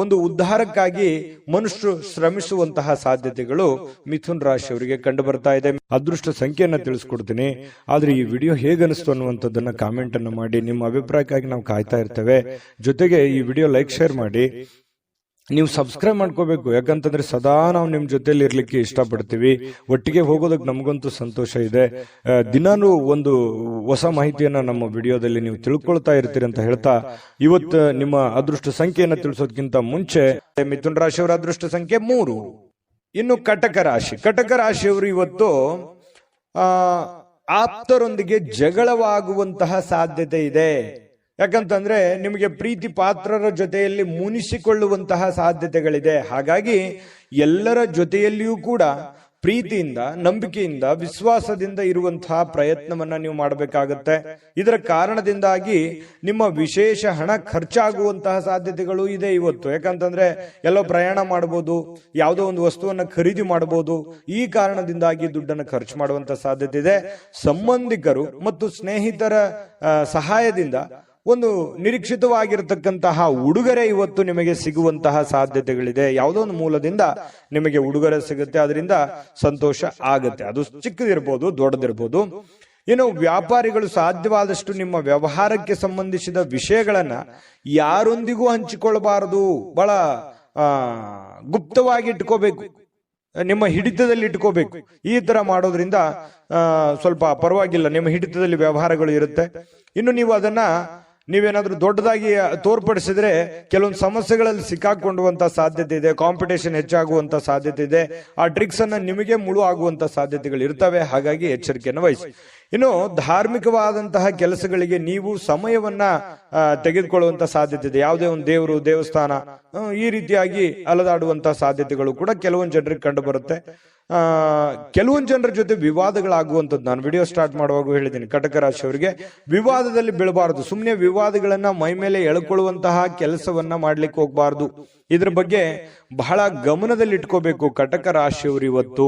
ಒಂದು ಉದ್ಧಾರಕ್ಕಾಗಿ ಮನುಷ್ಯರು ಶ್ರಮಿಸುವಂತಹ ಸಾಧ್ಯತೆಗಳು ಮಿಥುನ್ ರಾಶಿಯವರಿಗೆ ಕಂಡು ಬರ್ತಾ ಇದೆ. ಅದೃಷ್ಟ ಸಂಖ್ಯೆಯನ್ನ ತಿಳಿಸ್ಕೊಡ್ತೀನಿ, ಆದ್ರೆ ಈ ವಿಡಿಯೋ ಹೇಗನಿಸ್ತು ಅನ್ನುವಂಥದ್ದನ್ನ ಕಾಮೆಂಟ್ ಅನ್ನು ಮಾಡಿ. ನಿಮ್ಮ ಅಭಿಪ್ರಾಯಕ್ಕಾಗಿ ನಾವು ಕಾಯ್ತಾ ಇರ್ತೇವೆ. ಜೊತೆಗೆ ಈ ವಿಡಿಯೋ ಲೈಕ್, ಶೇರ್ ಮಾಡಿ. ನೀವು ಸಬ್ಸ್ಕ್ರೈಬ್ ಮಾಡ್ಕೋಬೇಕು, ಯಾಕಂತಂದ್ರೆ ಸದಾ ನಾವು ನಿಮ್ ಜೊತೆಲಿ ಇರ್ಲಿಕ್ಕೆ ಇಷ್ಟಪಡ್ತೀವಿ. ಒಟ್ಟಿಗೆ ಹೋಗೋದಕ್ಕೆ ನಮಗಂತೂ ಸಂತೋಷ ಇದೆ. ದಿನಾನು ಒಂದು ಹೊಸ ಮಾಹಿತಿಯನ್ನ ನಮ್ಮ ವಿಡಿಯೋದಲ್ಲಿ ನೀವು ತಿಳ್ಕೊಳ್ತಾ ಇರ್ತೀರಿ ಅಂತ ಹೇಳ್ತಾ, ಇವತ್ತು ನಿಮ್ಮ ಅದೃಷ್ಟ ಸಂಖ್ಯೆಯನ್ನ ತಿಳಿಸೋದಕ್ಕಿಂತ ಮುಂಚೆ ಮಿಥುನ ರಾಶಿಯವರ ಅದೃಷ್ಟ ಸಂಖ್ಯೆ 3. ಇನ್ನು ಕಟಕ ರಾಶಿ. ಕಟಕ ರಾಶಿಯವರು ಇವತ್ತು ಆಪ್ತರೊಂದಿಗೆ ಜಗಳವಾಗುವಂತಹ ಸಾಧ್ಯತೆ ಇದೆ. ಯಾಕಂತಂದ್ರೆ ನಿಮಗೆ ಪ್ರೀತಿ ಪಾತ್ರರ ಜೊತೆಯಲ್ಲಿ ಮುನಿಸಿಕೊಳ್ಳುವಂತಹ ಸಾಧ್ಯತೆಗಳಿದೆ. ಹಾಗಾಗಿ ಎಲ್ಲರ ಜೊತೆಯಲ್ಲಿಯೂ ಕೂಡ ಪ್ರೀತಿಯಿಂದ, ನಂಬಿಕೆಯಿಂದ, ವಿಶ್ವಾಸದಿಂದ ಇರುವಂತಹ ಪ್ರಯತ್ನವನ್ನ ನೀವು ಮಾಡಬೇಕಾಗತ್ತೆ. ಇದರ ಕಾರಣದಿಂದಾಗಿ ನಿಮ್ಮ ವಿಶೇಷ ಹಣ ಖರ್ಚಾಗುವಂತಹ ಸಾಧ್ಯತೆಗಳು ಇದೆ ಇವತ್ತು. ಯಾಕಂತಂದ್ರೆ ಎಲ್ಲೋ ಪ್ರಯಾಣ ಮಾಡಬಹುದು, ಯಾವುದೋ ಒಂದು ವಸ್ತುವನ್ನ ಖರೀದಿ ಮಾಡಬಹುದು. ಈ ಕಾರಣದಿಂದಾಗಿ ದುಡ್ಡನ್ನು ಖರ್ಚು ಮಾಡುವಂತಹ ಸಾಧ್ಯತೆ ಇದೆ. ಸಂಬಂಧಿಕರು ಮತ್ತು ಸ್ನೇಹಿತರ ಸಹಾಯದಿಂದ ಒಂದು ನಿರೀಕ್ಷಿತವಾಗಿರತಕ್ಕಂತಹ ಉಡುಗೊರೆ ಇವತ್ತು ನಿಮಗೆ ಸಿಗುವಂತಹ ಸಾಧ್ಯತೆಗಳಿದೆ. ಯಾವುದೋ ಒಂದು ಮೂಲದಿಂದ ನಿಮಗೆ ಉಡುಗೊರೆ ಸಿಗುತ್ತೆ, ಅದರಿಂದ ಸಂತೋಷ ಆಗುತ್ತೆ. ಅದು ಚಿಕ್ಕದಿರ್ಬೋದು, ದೊಡ್ಡದಿರ್ಬೋದು. ಇನ್ನು ವ್ಯಾಪಾರಿಗಳು ಸಾಧ್ಯವಾದಷ್ಟು ನಿಮ್ಮ ವ್ಯವಹಾರಕ್ಕೆ ಸಂಬಂಧಿಸಿದ ವಿಷಯಗಳನ್ನ ಯಾರೊಂದಿಗೂ ಹಂಚಿಕೊಳ್ಳಬಾರದು. ಬಹಳ ಗುಪ್ತವಾಗಿ ಇಟ್ಕೋಬೇಕು, ನಿಮ್ಮ ಹಿಡಿತದಲ್ಲಿ ಇಟ್ಕೋಬೇಕು. ಈ ತರ ಮಾಡೋದ್ರಿಂದ ಸ್ವಲ್ಪ ಪರವಾಗಿಲ್ಲ, ನಿಮ್ಮ ಹಿಡಿತದಲ್ಲಿ ವ್ಯವಹಾರಗಳು ಇರುತ್ತೆ. ಇನ್ನು ನೀವು ಅದನ್ನ ನೀವೇನಾದ್ರೂ ದೊಡ್ಡದಾಗಿ ತೋರ್ಪಡಿಸಿದ್ರೆ ಕೆಲವೊಂದು ಸಮಸ್ಯೆಗಳಲ್ಲಿ ಸಿಕ್ಕಾಕೊಳ್ಳುವಂತ ಸಾಧ್ಯತೆ ಇದೆ. ಕಾಂಪಿಟೇಷನ್ ಹೆಚ್ಚಾಗುವಂತ ಸಾಧ್ಯತೆ ಇದೆ. ಆ ಟ್ರಿಕ್ಸ್ ಅನ್ನ ನಿಮಗೆ ಮುಳು ಆಗುವಂತ ಸಾಧ್ಯತೆಗಳು ಇರ್ತವೆ. ಹಾಗಾಗಿ ಎಚ್ಚರಿಕೆಯನ್ನು ವಹಿಸಿ. ಇನ್ನು ಧಾರ್ಮಿಕವಾದಂತಹ ಕೆಲಸಗಳಿಗೆ ನೀವು ಸಮಯವನ್ನ ತೆಗೆದುಕೊಳ್ಳುವಂತ ಸಾಧ್ಯತೆ ಇದೆ. ಯಾವುದೇ ಒಂದು ದೇವರು, ದೇವಸ್ಥಾನ ಈ ರೀತಿಯಾಗಿ ಅಲದಾಡುವಂತಹ ಸಾಧ್ಯತೆಗಳು ಕೂಡ ಕೆಲವೊಂದು ಜನರಿಗೆ ಕಂಡು ಬರುತ್ತೆ. ಕೆಲವೊಂದು ಜನರ ಜೊತೆ ವಿವಾದಗಳಾಗುವಂಥದ್ದು ನಾನು ವಿಡಿಯೋ ಸ್ಟಾರ್ಟ್ ಮಾಡುವಾಗ ಹೇಳಿದ್ದೀನಿ. ಕಟಕ ರಾಶಿಯವರಿಗೆ ವಿವಾದದಲ್ಲಿ ಬೀಳಬಾರದು. ಸುಮ್ಮನೆ ವಿವಾದಗಳನ್ನ ಮೈ ಮೇಲೆ ಎಳ್ಕೊಳ್ಳುವಂತಹ ಕೆಲಸವನ್ನ ಮಾಡ್ಲಿಕ್ಕೆ ಹೋಗ್ಬಾರ್ದು. ಇದ್ರ ಬಗ್ಗೆ ಬಹಳ ಗಮನದಲ್ಲಿ ಇಟ್ಕೋಬೇಕು ಕಟಕ ರಾಶಿಯವರು. ಇವತ್ತು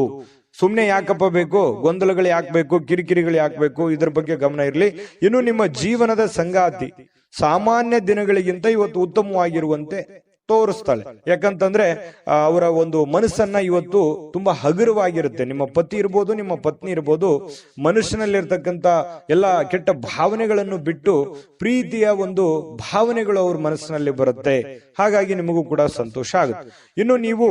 ಸುಮ್ನೆ ಯಾಕಪ್ಪ ಬೇಕು, ಗೊಂದಲಗಳು ಯಾಕೆ ಬೇಕು, ಕಿರಿಕಿರಿಗಳು ಯಾಕೆ ಬೇಕು, ಇದ್ರ ಬಗ್ಗೆ ಗಮನ ಇರಲಿ. ಇನ್ನು ನಿಮ್ಮ ಜೀವನದ ಸಂಗಾತಿ ಸಾಮಾನ್ಯ ದಿನಗಳಿಗಿಂತ ಇವತ್ತು ಉತ್ತಮವಾಗಿರುವಂತೆ ತೋರಿಸ್ತಾಳೆ. ಯಾಕಂತಂದ್ರೆ ಅವರ ಒಂದು ಮನಸ್ಸನ್ನ ಇವತ್ತು ತುಂಬಾ ಹಗುರವಾಗಿರುತ್ತೆ. ನಿಮ್ಮ ಪತಿ ಇರ್ಬೋದು, ನಿಮ್ಮ ಪತ್ನಿ ಇರ್ಬೋದು, ಮನುಷ್ಯನಲ್ಲಿರ್ತಕ್ಕಂಥ ಎಲ್ಲ ಕೆಟ್ಟ ಭಾವನೆಗಳನ್ನು ಬಿಟ್ಟು ಪ್ರೀತಿಯ ಒಂದು ಭಾವನೆಗಳು ಅವ್ರ ಮನಸ್ಸಿನಲ್ಲಿ ಬರುತ್ತೆ. ಹಾಗಾಗಿ ನಿಮಗೂ ಕೂಡ ಸಂತೋಷ ಆಗುತ್ತೆ. ಇನ್ನು ನೀವು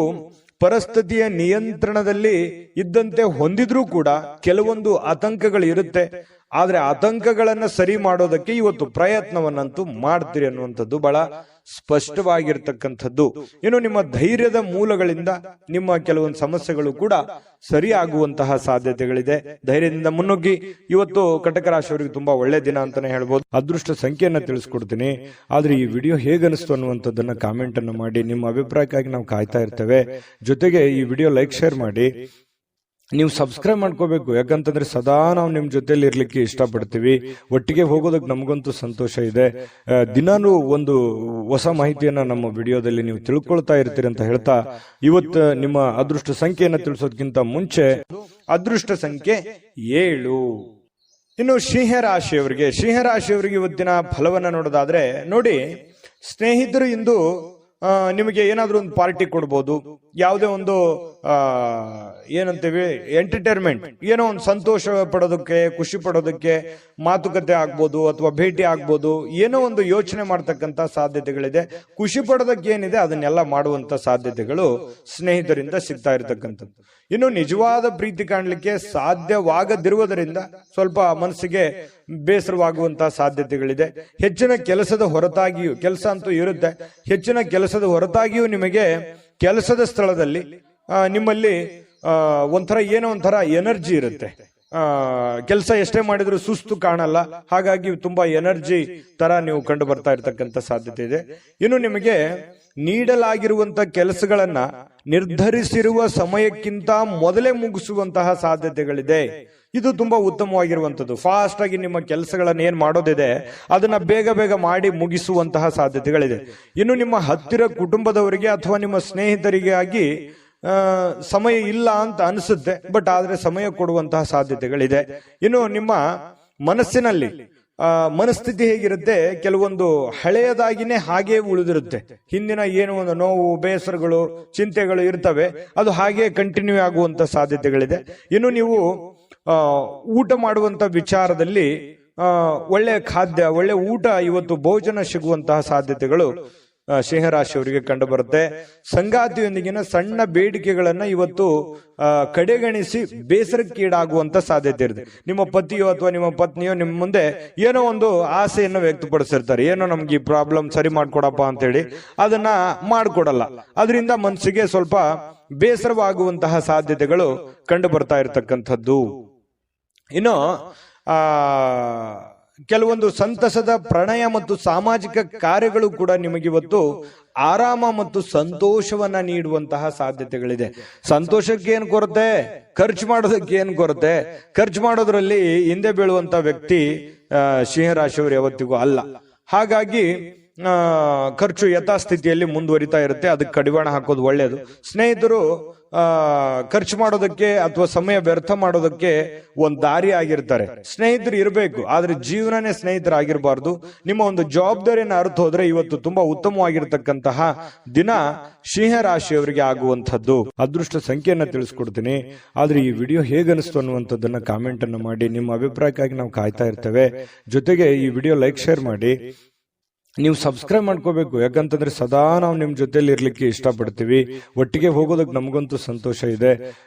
ಪರಿಸ್ಥಿತಿಯ ನಿಯಂತ್ರಣದಲ್ಲಿ ಇದ್ದಂತೆ ಹೊಂದಿದ್ರೂ ಕೂಡ ಕೆಲವೊಂದು ಆತಂಕಗಳು ಇರುತ್ತೆ. ಆದ್ರೆ ಆತಂಕಗಳನ್ನ ಸರಿ ಮಾಡೋದಕ್ಕೆ ಇವತ್ತು ಪ್ರಯತ್ನವನ್ನಂತೂ ಮಾಡ್ತೀರಿ ಅನ್ನುವಂಥದ್ದು ಬಹಳ ಸ್ಪಷ್ಟವಾಗಿರ್ತಕ್ಕಂಥದ್ದು. ಇನ್ನು ನಿಮ್ಮ ಧೈರ್ಯದ ಮೂಲಗಳಿಂದ ನಿಮ್ಮ ಕೆಲವೊಂದು ಸಮಸ್ಯೆಗಳು ಕೂಡ ಸರಿ ಆಗುವಂತಹ ಸಾಧ್ಯತೆಗಳಿದೆ. ಧೈರ್ಯದಿಂದ ಮುನ್ನುಗ್ಗಿ. ಇವತ್ತು ಕಟಕ ರಾಶಿಯವರಿಗೆ ತುಂಬಾ ಒಳ್ಳೆ ದಿನ ಅಂತಾನೆ ಹೇಳ್ಬೋದು. ಅದೃಷ್ಟ ಸಂಖ್ಯೆಯನ್ನ ತಿಳಿಸ್ಕೊಡ್ತೀನಿ. ಆದ್ರೆ ಈ ವಿಡಿಯೋ ಹೇಗನಿಸ್ತು ಅನ್ನುವಂಥದ್ದನ್ನ ಕಾಮೆಂಟ್ ಅನ್ನು ಮಾಡಿ. ನಿಮ್ಮ ಅಭಿಪ್ರಾಯಕ್ಕಾಗಿ ನಾವು ಕಾಯ್ತಾ ಇರ್ತೇವೆ. ಜೊತೆಗೆ ಈ ವಿಡಿಯೋ ಲೈಕ್ ಶೇರ್ ಮಾಡಿ. ನೀವು ಸಬ್ಸ್ಕ್ರೈಬ್ ಮಾಡ್ಕೋಬೇಕು, ಯಾಕಂತಂದ್ರೆ ಸದಾ ನಾವು ನಿಮ್ ಜೊತೆಲಿ ಇರ್ಲಿಕ್ಕೆ ಇಷ್ಟಪಡ್ತೀವಿ. ಒಟ್ಟಿಗೆ ಹೋಗೋದಕ್ಕೆ ನಮಗಂತೂ ಸಂತೋಷ ಇದೆ. ದಿನಾನು ಒಂದು ಹೊಸ ಮಾಹಿತಿಯನ್ನ ನಮ್ಮ ವಿಡಿಯೋದಲ್ಲಿ ನೀವು ತಿಳ್ಕೊಳ್ತಾ ಇರ್ತೀರಿ ಅಂತ ಹೇಳ್ತಾ, ಇವತ್ತು ನಿಮ್ಮ ಅದೃಷ್ಟ ಸಂಖ್ಯೆಯನ್ನ ತಿಳಿಸೋದಕ್ಕಿಂತ ಮುಂಚೆ ಅದೃಷ್ಟ ಸಂಖ್ಯೆ 7. ಇನ್ನು ಸಿಂಹರಾಶಿಯವರಿಗೆ ಇವತ್ತಿನ ಫಲವನ್ನ ನೋಡೋದಾದ್ರೆ ನೋಡಿ, ಸ್ನೇಹಿತರು ಇಂದು ನಿಮಗೆ ಏನಾದ್ರೂ ಒಂದು ಪಾರ್ಟಿ ಕೊಡ್ಬೋದು. ಯಾವುದೇ ಒಂದು ಏನಂತೀವಿ ಎಂಟರ್ಟೈನ್ಮೆಂಟ್, ಏನೋ ಒಂದು ಸಂತೋಷ ಪಡೋದಕ್ಕೆ, ಖುಷಿ ಪಡೋದಕ್ಕೆ ಮಾತುಕತೆ ಆಗ್ಬೋದು ಅಥವಾ ಭೇಟಿ ಆಗ್ಬೋದು. ಏನೋ ಒಂದು ಯೋಚನೆ ಮಾಡ್ತಕ್ಕಂತ ಸಾಧ್ಯತೆಗಳಿದೆ. ಖುಷಿ ಪಡೋದಕ್ಕೆ ಏನಿದೆ ಅದನ್ನೆಲ್ಲ ಮಾಡುವಂತ ಸಾಧ್ಯತೆಗಳು ಸ್ನೇಹಿತರಿಂದ ಸಿಗ್ತಾ ಇರತಕ್ಕಂಥದ್ದು. ಇನ್ನು ನಿಜವಾದ ಪ್ರೀತಿ ಕಾಣಲಿಕ್ಕೆ ಸಾಧ್ಯವಾಗದಿರುವುದರಿಂದ ಸ್ವಲ್ಪ ಮನಸ್ಸಿಗೆ ಬೇಸರವಾಗುವಂತಹ ಸಾಧ್ಯತೆಗಳಿದೆ. ಹೆಚ್ಚಿನ ಕೆಲಸದ ಹೊರತಾಗಿಯೂ, ಕೆಲಸ ಅಂತೂ ಇರುತ್ತೆ, ಹೆಚ್ಚಿನ ಕೆಲಸದ ಹೊರತಾಗಿಯೂ ನಿಮಗೆ ಕೆಲಸದ ಸ್ಥಳದಲ್ಲಿ ನಿಮ್ಮಲ್ಲಿ ಏನೋ ಒಂಥರ ಎನರ್ಜಿ ಇರುತ್ತೆ. ಕೆಲಸ ಎಷ್ಟೇ ಮಾಡಿದ್ರು ಸುಸ್ತು ಕಾಣಲ್ಲ. ಹಾಗಾಗಿ ತುಂಬಾ ಎನರ್ಜಿ ತರ ನೀವು ಕಂಡು ಬರ್ತಾ ಇರ್ತಕ್ಕಂಥ ಸಾಧ್ಯತೆ ಇದೆ. ಇನ್ನು ನಿಮಗೆ ನೀಡಲಾಗಿರುವಂತ ಕೆಲಸಗಳನ್ನ ನಿರ್ಧರಿಸಿರುವ ಸಮಯಕ್ಕಿಂತ ಮೊದಲೇ ಮುಗಿಸುವಂತಹ ಸಾಧ್ಯತೆಗಳಿದೆ. ಇದು ತುಂಬಾ ಉತ್ತಮವಾಗಿರುವಂತದ್ದು. ಫಾಸ್ಟ್ ಆಗಿ ನಿಮ್ಮ ಕೆಲಸಗಳನ್ನ ಏನ್ ಮಾಡೋದಿದೆ ಅದನ್ನ ಬೇಗ ಬೇಗ ಮಾಡಿ ಮುಗಿಸುವಂತಹ ಸಾಧ್ಯತೆಗಳಿದೆ. ಇನ್ನು ನಿಮ್ಮ ಹತ್ತಿರ ಕುಟುಂಬದವರಿಗೆ ಅಥವಾ ನಿಮ್ಮ ಸ್ಥಿತರಿಗೆ ಆಗಿ ಸಮಯ ಇಲ್ಲ ಅಂತ ಅನಿಸುತ್ತೆ, ಬಟ್ ಆದ್ರೆ ಸಮಯ ಕೊಡುವಂತಹ ಸಾಧ್ಯತೆಗಳಿದೆ. ಇನ್ನು ನಿಮ್ಮ ಮನಸ್ಸಿನಲ್ಲಿ ಮನಸ್ಥಿತಿ ಹೇಗಿರುತ್ತೆ, ಕೆಲವೊಂದು ಹಳೆಯದಾಗಿನೇ ಹಾಗೆ ಉಳಿದಿರುತ್ತೆ. ಹಿಂದಿನ ಏನೋ ಒಂದು ನೋವು, ಬೇಸರಗಳು, ಚಿಂತೆಗಳು ಇರ್ತವೆ, ಅದು ಹಾಗೆ ಕಂಟಿನ್ಯೂ ಆಗುವಂತ ಸಾಧ್ಯತೆಗಳಿದೆ. ಇನ್ನು ನೀವು ಊಟ ಮಾಡುವಂತ ವಿಚಾರದಲ್ಲಿ ಒಳ್ಳೆ ಖಾದ್ಯ, ಒಳ್ಳೆ ಊಟ, ಇವತ್ತು ಭೋಜನ ಸಿಗುವಂತಹ ಸಾಧ್ಯತೆಗಳು ಸಿಂಹರಾಶಿಯವರಿಗೆ ಕಂಡು ಬರುತ್ತೆ. ಸಂಗಾತಿಯೊಂದಿಗಿನ ಸಣ್ಣ ಬೇಡಿಕೆಗಳನ್ನ ಇವತ್ತು ಕಡೆಗಣಿಸಿ ಬೇಸರಕ್ಕೀಡಾಗುವಂತ ಸಾಧ್ಯತೆ ಇರುತ್ತೆ. ನಿಮ್ಮ ಪತಿಯೋ ಅಥವಾ ನಿಮ್ಮ ಪತ್ನಿಯೋ ನಿಮ್ಮ ಮುಂದೆ ಏನೋ ಒಂದು ಆಸೆಯನ್ನು ವ್ಯಕ್ತಪಡಿಸಿರ್ತಾರೆ, ಏನೋ ನಮ್ಗೆ ಈ ಪ್ರಾಬ್ಲಮ್ ಸರಿ ಮಾಡ್ಕೊಡಪ್ಪ ಅಂತೇಳಿ, ಅದನ್ನ ಮಾಡ್ಕೊಡಲ್ಲ. ಅದರಿಂದ ಮನಸ್ಸಿಗೆ ಸ್ವಲ್ಪ ಬೇಸರವಾಗುವಂತಹ ಸಾಧ್ಯತೆಗಳು ಕಂಡು ಬರ್ತಾ ಇರತಕ್ಕಂಥದ್ದು. ಇನ್ನು ಕೆಲವೊಂದು ಸಂತಸದ ಪ್ರಣಯ ಮತ್ತು ಸಾಮಾಜಿಕ ಕಾರ್ಯಗಳು ಕೂಡ ನಿಮಗಿವತ್ತು ಆರಾಮ ಮತ್ತು ಸಂತೋಷವನ್ನ ನೀಡುವಂತಹ ಸಾಧ್ಯತೆಗಳಿದೆ. ಸಂತೋಷಕ್ಕೆ ಏನ್ ಕೊರತೆ, ಖರ್ಚು ಮಾಡೋದಕ್ಕೆ ಏನ್ ಕೊರತೆ? ಖರ್ಚು ಮಾಡೋದ್ರಲ್ಲಿ ಹಿಂದೆ ಬೀಳುವಂತ ವ್ಯಕ್ತಿ ಸಿಂಹರಾಶಿಯವರು ಯಾವತ್ತಿಗೂ ಅಲ್ಲ. ಹಾಗಾಗಿ ಖರ್ಚು ಯಥಾಸ್ಥಿತಿಯಲ್ಲಿ ಮುಂದುವರಿತಾ ಇರುತ್ತೆ. ಅದಕ್ಕೆ ಕಡಿವಾಣ ಹಾಕೋದು ಒಳ್ಳೆಯದು. ಸ್ನೇಹಿತರು ಖರ್ಚು ಮಾಡೋದಕ್ಕೆ ಅಥವಾ ಸಮಯ ವ್ಯರ್ಥ ಮಾಡೋದಕ್ಕೆ ಒಂದು ದಾರಿ ಆಗಿರ್ತಾರೆ. ಸ್ನೇಹಿತರು ಇರಬೇಕು, ಆದ್ರೆ ಜೀವನನೇ ಸ್ನೇಹಿತರಾಗಿರ್ಬಾರ್ದು. ನಿಮ್ಮ ಒಂದು ಜವಾಬ್ದಾರಿಯನ್ನು ಅರ್ಥ ಹೋದ್ರೆ ಇವತ್ತು ತುಂಬಾ ಉತ್ತಮವಾಗಿರ್ತಕ್ಕಂತಹ ದಿನ ಸಿಂಹರಾಶಿಯವರಿಗೆ ಆಗುವಂತದ್ದು. ಅದೃಷ್ಟ ಸಂಖ್ಯೆಯನ್ನ ತಿಳಿಸ್ಕೊಡ್ತೀನಿ. ಆದ್ರೆ ಈ ವಿಡಿಯೋ ಹೇಗನಿಸ್ತು ಅನ್ನುವಂಥದ್ದನ್ನ ಕಾಮೆಂಟ್ ಅನ್ನು ಮಾಡಿ. ನಿಮ್ಮ ಅಭಿಪ್ರಾಯಕ್ಕಾಗಿ ನಾವು ಕಾಯ್ತಾ ಇರ್ತೇವೆ. ಜೊತೆಗೆ ಈ ವಿಡಿಯೋ ಲೈಕ್ ಶೇರ್ ಮಾಡಿ. ನೀವು ಸಬ್ಸ್ಕ್ರೈಬ್ ಮಾಡ್ಕೋಬೇಕು, ಯಾಕಂತಂದ್ರೆ ಸದಾ ನಾವು ನಿಮ್ ಜೊತೆಲಿ ಇರ್ಲಿಕ್ಕೆ ಇಷ್ಟಪಡ್ತೀವಿ. ಒಟ್ಟಿಗೆ ಹೋಗೋದಕ್ಕೆ ನಮಗಂತೂ ಸಂತೋಷ ಇದೆ.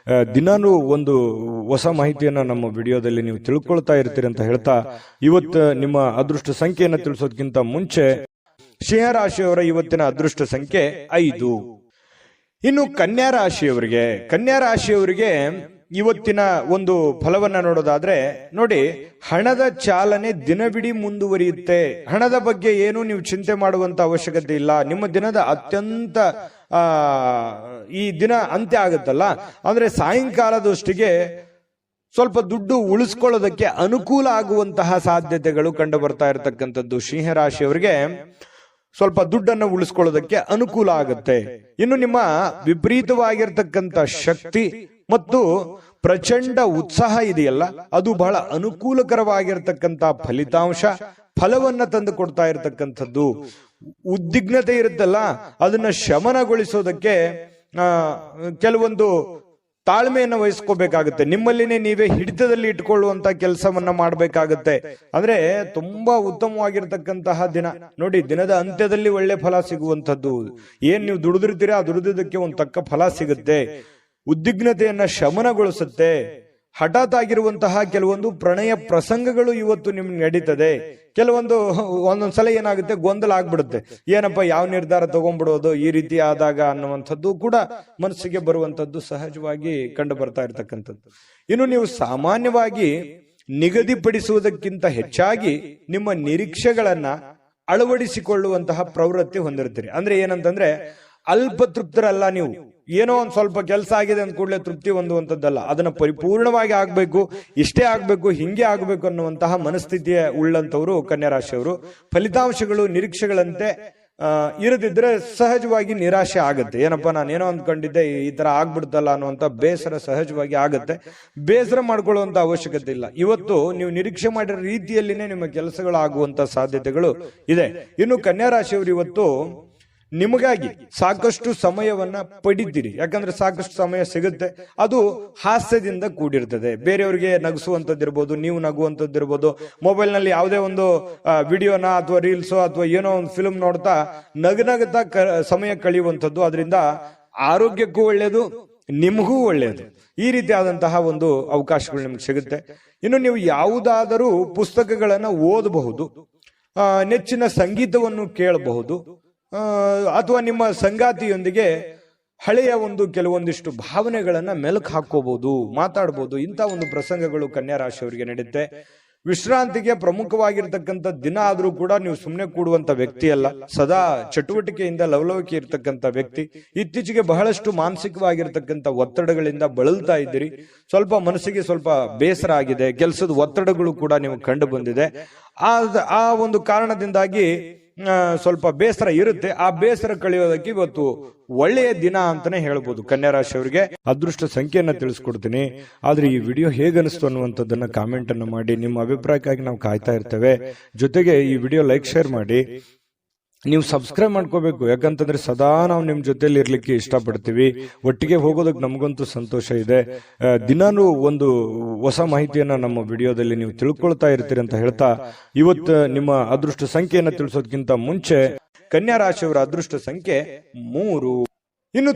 ದಿನಾನು ಒಂದು ಹೊಸ ಮಾಹಿತಿಯನ್ನ ನಮ್ಮ ವಿಡಿಯೋದಲ್ಲಿ ನೀವು ತಿಳ್ಕೊಳ್ತಾ ಇರ್ತೀರಿ ಅಂತ ಹೇಳ್ತಾ, ಇವತ್ತು ನಿಮ್ಮ ಅದೃಷ್ಟ ಸಂಖ್ಯೆಯನ್ನ ತಿಳಿಸೋದಕ್ಕಿಂತ ಮುಂಚೆ ಸಿಂಹರಾಶಿಯವರ ಇವತ್ತಿನ ಅದೃಷ್ಟ ಸಂಖ್ಯೆ 5. ಇನ್ನು ಕನ್ಯಾ ರಾಶಿಯವರಿಗೆ ಇವತ್ತಿನ ಒಂದು ಫಲವನ್ನ ನೋಡೋದಾದ್ರೆ ನೋಡಿ, ಹಣದ ಚಾಲನೆ ದಿನವಿಡೀ ಮುಂದುವರಿಯುತ್ತೆ. ಹಣದ ಬಗ್ಗೆ ಏನು ನೀವು ಚಿಂತೆ ಮಾಡುವಂತ ಅವಶ್ಯಕತೆ ಇಲ್ಲ. ನಿಮ್ಮ ದಿನದ ಅತ್ಯಂತ ಈ ದಿನ ಅಂತ್ಯ ಆಗುತ್ತಲ್ಲ, ಅಂದ್ರೆ ಸಾಯಂಕಾಲದಷ್ಟಿಗೆ ಸ್ವಲ್ಪ ದುಡ್ಡು ಉಳಿಸ್ಕೊಳ್ಳೋದಕ್ಕೆ ಅನುಕೂಲ ಆಗುವಂತಹ ಸಾಧ್ಯತೆಗಳು ಕಂಡು ಬರ್ತಾ ಇರತಕ್ಕಂಥದ್ದು. ಸಿಂಹರಾಶಿಯವರಿಗೆ ಸ್ವಲ್ಪ ದುಡ್ಡನ್ನು ಉಳಿಸ್ಕೊಳ್ಳೋದಕ್ಕೆ ಅನುಕೂಲ ಆಗುತ್ತೆ. ಇನ್ನು ನಿಮ್ಮ ವಿಪರೀತವಾಗಿರ್ತಕ್ಕಂಥ ಶಕ್ತಿ ಮತ್ತು ಪ್ರಚಂಡ ಉತ್ಸಾಹ ಇದೆಯಲ್ಲ, ಅದು ಬಹಳ ಅನುಕೂಲಕರವಾಗಿರ್ತಕ್ಕಂಥ ಫಲವನ್ನ ತಂದು ಕೊಡ್ತಾ ಇರತಕ್ಕಂಥದ್ದು. ಉದ್ವಿಗ್ನತೆ ಇರುತ್ತಲ್ಲ, ಅದನ್ನ ಶಮನಗೊಳಿಸೋದಕ್ಕೆ ಕೆಲವೊಂದು ತಾಳ್ಮೆಯನ್ನು ವಹಿಸ್ಕೋಬೇಕಾಗುತ್ತೆ. ನಿಮ್ಮಲ್ಲಿನೇ ನೀವೇ ಹಿಡಿತದಲ್ಲಿ ಇಟ್ಕೊಳ್ಳುವಂತ ಕೆಲಸವನ್ನ ಮಾಡಬೇಕಾಗುತ್ತೆ. ಅಂದ್ರೆ ತುಂಬಾ ಉತ್ತಮವಾಗಿರ್ತಕ್ಕಂತಹ ದಿನ ನೋಡಿ. ದಿನದ ಅಂತ್ಯದಲ್ಲಿ ಒಳ್ಳೆ ಫಲ ಸಿಗುವಂತದ್ದು. ಏನ್ ನೀವು ದುಡಿದಿರ್ತೀರಾ, ಆ ದುಡಿದಕ್ಕೆ ಒಂದು ತಕ್ಕ ಫಲ ಸಿಗುತ್ತೆ. ಉದ್ವಿಗ್ನತೆಯನ್ನ ಶಮನಗೊಳಿಸುತ್ತೆ. ಹಠಾತ್ ಆಗಿರುವಂತಹ ಕೆಲವೊಂದು ಪ್ರಣಯ ಪ್ರಸಂಗಗಳು ಇವತ್ತು ನಿಮ್ಗೆ ನಡೀತದೆ. ಒಂದೊಂದ್ಸಲ ಏನಾಗುತ್ತೆ, ಗೊಂದಲ ಆಗ್ಬಿಡುತ್ತೆ, ಏನಪ್ಪ ಯಾವ ನಿರ್ಧಾರ ತಗೊಂಡ್ಬಿಡೋದು ಈ ರೀತಿ ಆದಾಗ ಅನ್ನುವಂಥದ್ದು ಕೂಡ ಮನಸ್ಸಿಗೆ ಬರುವಂತದ್ದು ಸಹಜವಾಗಿ ಕಂಡು ಬರ್ತಾ ಇರ್ತಕ್ಕಂಥದ್ದು. ಇನ್ನು ನೀವು ಸಾಮಾನ್ಯವಾಗಿ ನಿಗದಿಪಡಿಸುವುದಕ್ಕಿಂತ ಹೆಚ್ಚಾಗಿ ನಿಮ್ಮ ನಿರೀಕ್ಷೆಗಳನ್ನ ಅಳವಡಿಸಿಕೊಳ್ಳುವಂತಹ ಪ್ರವೃತ್ತಿ ಹೊಂದಿರ್ತೀರಿ. ಅಂದ್ರೆ ಏನಂತಂದ್ರೆ ಅಲ್ಪ ತೃಪ್ತರಲ್ಲ ನೀವು. ಏನೋ ಒಂದ್ ಸ್ವಲ್ಪ ಕೆಲಸ ಆಗಿದೆ ಅಂದ ಕೂಡಲೇ ತೃಪ್ತಿ ಹೊಂದುವಂತದ್ದಲ್ಲ, ಅದನ್ನ ಪರಿಪೂರ್ಣವಾಗಿ ಆಗ್ಬೇಕು, ಇಷ್ಟೇ ಆಗ್ಬೇಕು, ಹಿಂಗೆ ಆಗ್ಬೇಕು ಅನ್ನುವಂತಹ ಮನಸ್ಥಿತಿಯ ಉಳ್ಳಂತವರು ಕನ್ಯಾ ರಾಶಿಯವರು. ಫಲಿತಾಂಶಗಳು ನಿರೀಕ್ಷೆಗಳಂತೆ ಇರದಿದ್ರೆ ಸಹಜವಾಗಿ ನಿರಾಶೆ ಆಗುತ್ತೆ. ಏನಪ್ಪಾ ನಾನೇನೋ ಅಂದ್ಕೊಂಡಿದ್ದೆ, ಈ ತರ ಆಗ್ಬಿಡ್ತಲ್ಲ ಅನ್ನುವಂತ ಬೇಸರ ಸಹಜವಾಗಿ ಆಗುತ್ತೆ. ಬೇಸರ ಮಾಡ್ಕೊಳ್ಳುವಂತ ಅವಶ್ಯಕತೆ ಇಲ್ಲ. ಇವತ್ತು ನೀವು ನಿರೀಕ್ಷೆ ಮಾಡಿರೋ ರೀತಿಯಲ್ಲಿನೇ ನಿಮ್ಮ ಕೆಲಸಗಳು ಆಗುವಂತ ಸಾಧ್ಯತೆಗಳು ಇದೆ. ಇನ್ನು ಕನ್ಯಾ ರಾಶಿಯವರು ಇವತ್ತು ನಿಮಗಾಗಿ ಸಾಕಷ್ಟು ಸಮಯವನ್ನ ಪಡಿತೀರಿ. ಯಾಕಂದ್ರೆ ಸಾಕಷ್ಟು ಸಮಯ ಸಿಗುತ್ತೆ, ಅದು ಹಾಸ್ಯದಿಂದ ಕೂಡಿರ್ತದೆ. ಬೇರೆಯವರಿಗೆ ನಗಿಸುವಂತದ್ದಿರ್ಬೋದು, ನೀವು ನಗುವಂತದ್ದಿರ್ಬೋದು. ಮೊಬೈಲ್ ನಲ್ಲಿ ಯಾವುದೇ ಒಂದು ವಿಡಿಯೋನ ಅಥವಾ ರೀಲ್ಸೋ ಅಥವಾ ಏನೋ ಒಂದು ಫಿಲ್ಮ್ ನೋಡ್ತಾ ನಗನಗುತ್ತಾ ಸಮಯ ಕಳೆಯುವಂಥದ್ದು. ಅದರಿಂದ ಆರೋಗ್ಯಕ್ಕೂ ಒಳ್ಳೆಯದು, ನಿಮಗೂ ಒಳ್ಳೆಯದು. ಈ ರೀತಿ ಆದಂತಹ ಒಂದು ಅವಕಾಶಗಳು ನಿಮ್ಗೆ ಸಿಗುತ್ತೆ. ಇನ್ನು ನೀವು ಯಾವುದಾದರೂ ಪುಸ್ತಕಗಳನ್ನ ಓದಬಹುದು, ನೆಚ್ಚಿನ ಸಂಗೀತವನ್ನು ಕೇಳಬಹುದು, ಅಥವಾ ನಿಮ್ಮ ಸಂಗಾತಿಯೊಂದಿಗೆ ಹಳೆಯ ಒಂದು ಕೆಲವೊಂದಿಷ್ಟು ಭಾವನೆಗಳನ್ನ ಮೆಲುಕು ಹಾಕೋಬಹುದು, ಮಾತಾಡಬಹುದು. ಇಂಥ ಒಂದು ಪ್ರಸಂಗಗಳು ಕನ್ಯಾ ರಾಶಿಯವರಿಗೆ ನಡೆಯುತ್ತೆ. ವಿಶ್ರಾಂತಿಗೆ ಪ್ರಮುಖವಾಗಿರ್ತಕ್ಕಂಥ ದಿನ ಆದ್ರೂ ಕೂಡ ನೀವು ಸುಮ್ಮನೆ ಕೂಡುವಂತ ವ್ಯಕ್ತಿ ಅಲ್ಲ, ಸದಾ ಚಟುವಟಿಕೆಯಿಂದ ಲವಲವಿಕೆ ಇರ್ತಕ್ಕಂಥ ವ್ಯಕ್ತಿ. ಇತ್ತೀಚೆಗೆ ಬಹಳಷ್ಟು ಮಾನಸಿಕವಾಗಿರ್ತಕ್ಕಂಥ ಒತ್ತಡಗಳಿಂದ ಬಳಲ್ತಾ ಇದ್ದೀರಿ. ಸ್ವಲ್ಪ ಮನಸ್ಸಿಗೆ ಸ್ವಲ್ಪ ಬೇಸರ ಆಗಿದೆ, ಕೆಲಸದ ಒತ್ತಡಗಳು ಕೂಡ ನೀವು ಕಂಡು ಬಂದಿದೆ. ಆ ಒಂದು ಕಾರಣದಿಂದಾಗಿ ಸ್ವಲ್ಪ ಬೇಸರ ಇರುತ್ತೆ. ಆ ಬೇಸರ ಕಳೆಯೋದಕ್ಕೆ ಇವತ್ತು ಒಳ್ಳೆಯ ದಿನ ಅಂತಾನೆ ಹೇಳ್ಬೋದು ಕನ್ಯಾ ರಾಶಿಯವರಿಗೆ. ಅದೃಷ್ಟ ಸಂಖ್ಯೆಯನ್ನ ತಿಳಿಸ್ಕೊಡ್ತೀನಿ. ಆದ್ರೆ ಈ ವಿಡಿಯೋ ಹೇಗನಿಸ್ತು ಅನ್ನುವಂಥದ್ದನ್ನ ಕಾಮೆಂಟ್ ಅನ್ನು ಮಾಡಿ. ನಿಮ್ಮ ಅಭಿಪ್ರಾಯಕ್ಕಾಗಿ ನಾವು ಕಾಯ್ತಾ ಇರ್ತೇವೆ. ಜೊತೆಗೆ ಈ ವಿಡಿಯೋ ಲೈಕ್ ಶೇರ್ ಮಾಡಿ. ನೀವು ಸಬ್ಸ್ಕ್ರೈಬ್ ಮಾಡ್ಕೋಬೇಕು, ಯಾಕಂತಂದ್ರೆ ಸದಾ ನಾವು ನಿಮ್ ಜೊತೆಲಿ ಇರ್ಲಿಕ್ಕೆ ಇಷ್ಟಪಡ್ತೀವಿ. ಒಟ್ಟಿಗೆ ಹೋಗೋದಕ್ಕೆ ನಮಗಂತೂ ಸಂತೋಷ ಇದೆ. ದಿನಾನು ಒಂದು ಹೊಸ ಮಾಹಿತಿಯನ್ನ ನಮ್ಮ ವಿಡಿಯೋದಲ್ಲಿ ನೀವು ತಿಳ್ಕೊಳ್ತಾ ಇರ್ತೀರಿ ಅಂತ ಹೇಳ್ತಾ, ಇವತ್ತು ನಿಮ್ಮ ಅದೃಷ್ಟ ಸಂಖ್ಯೆಯನ್ನ ತಿಳಿಸೋದಕ್ಕಿಂತ ಮುಂಚೆ ಕನ್ಯಾ ರಾಶಿಯವರ ಅದೃಷ್ಟ ಸಂಖ್ಯೆ 3. ಇನ್ನು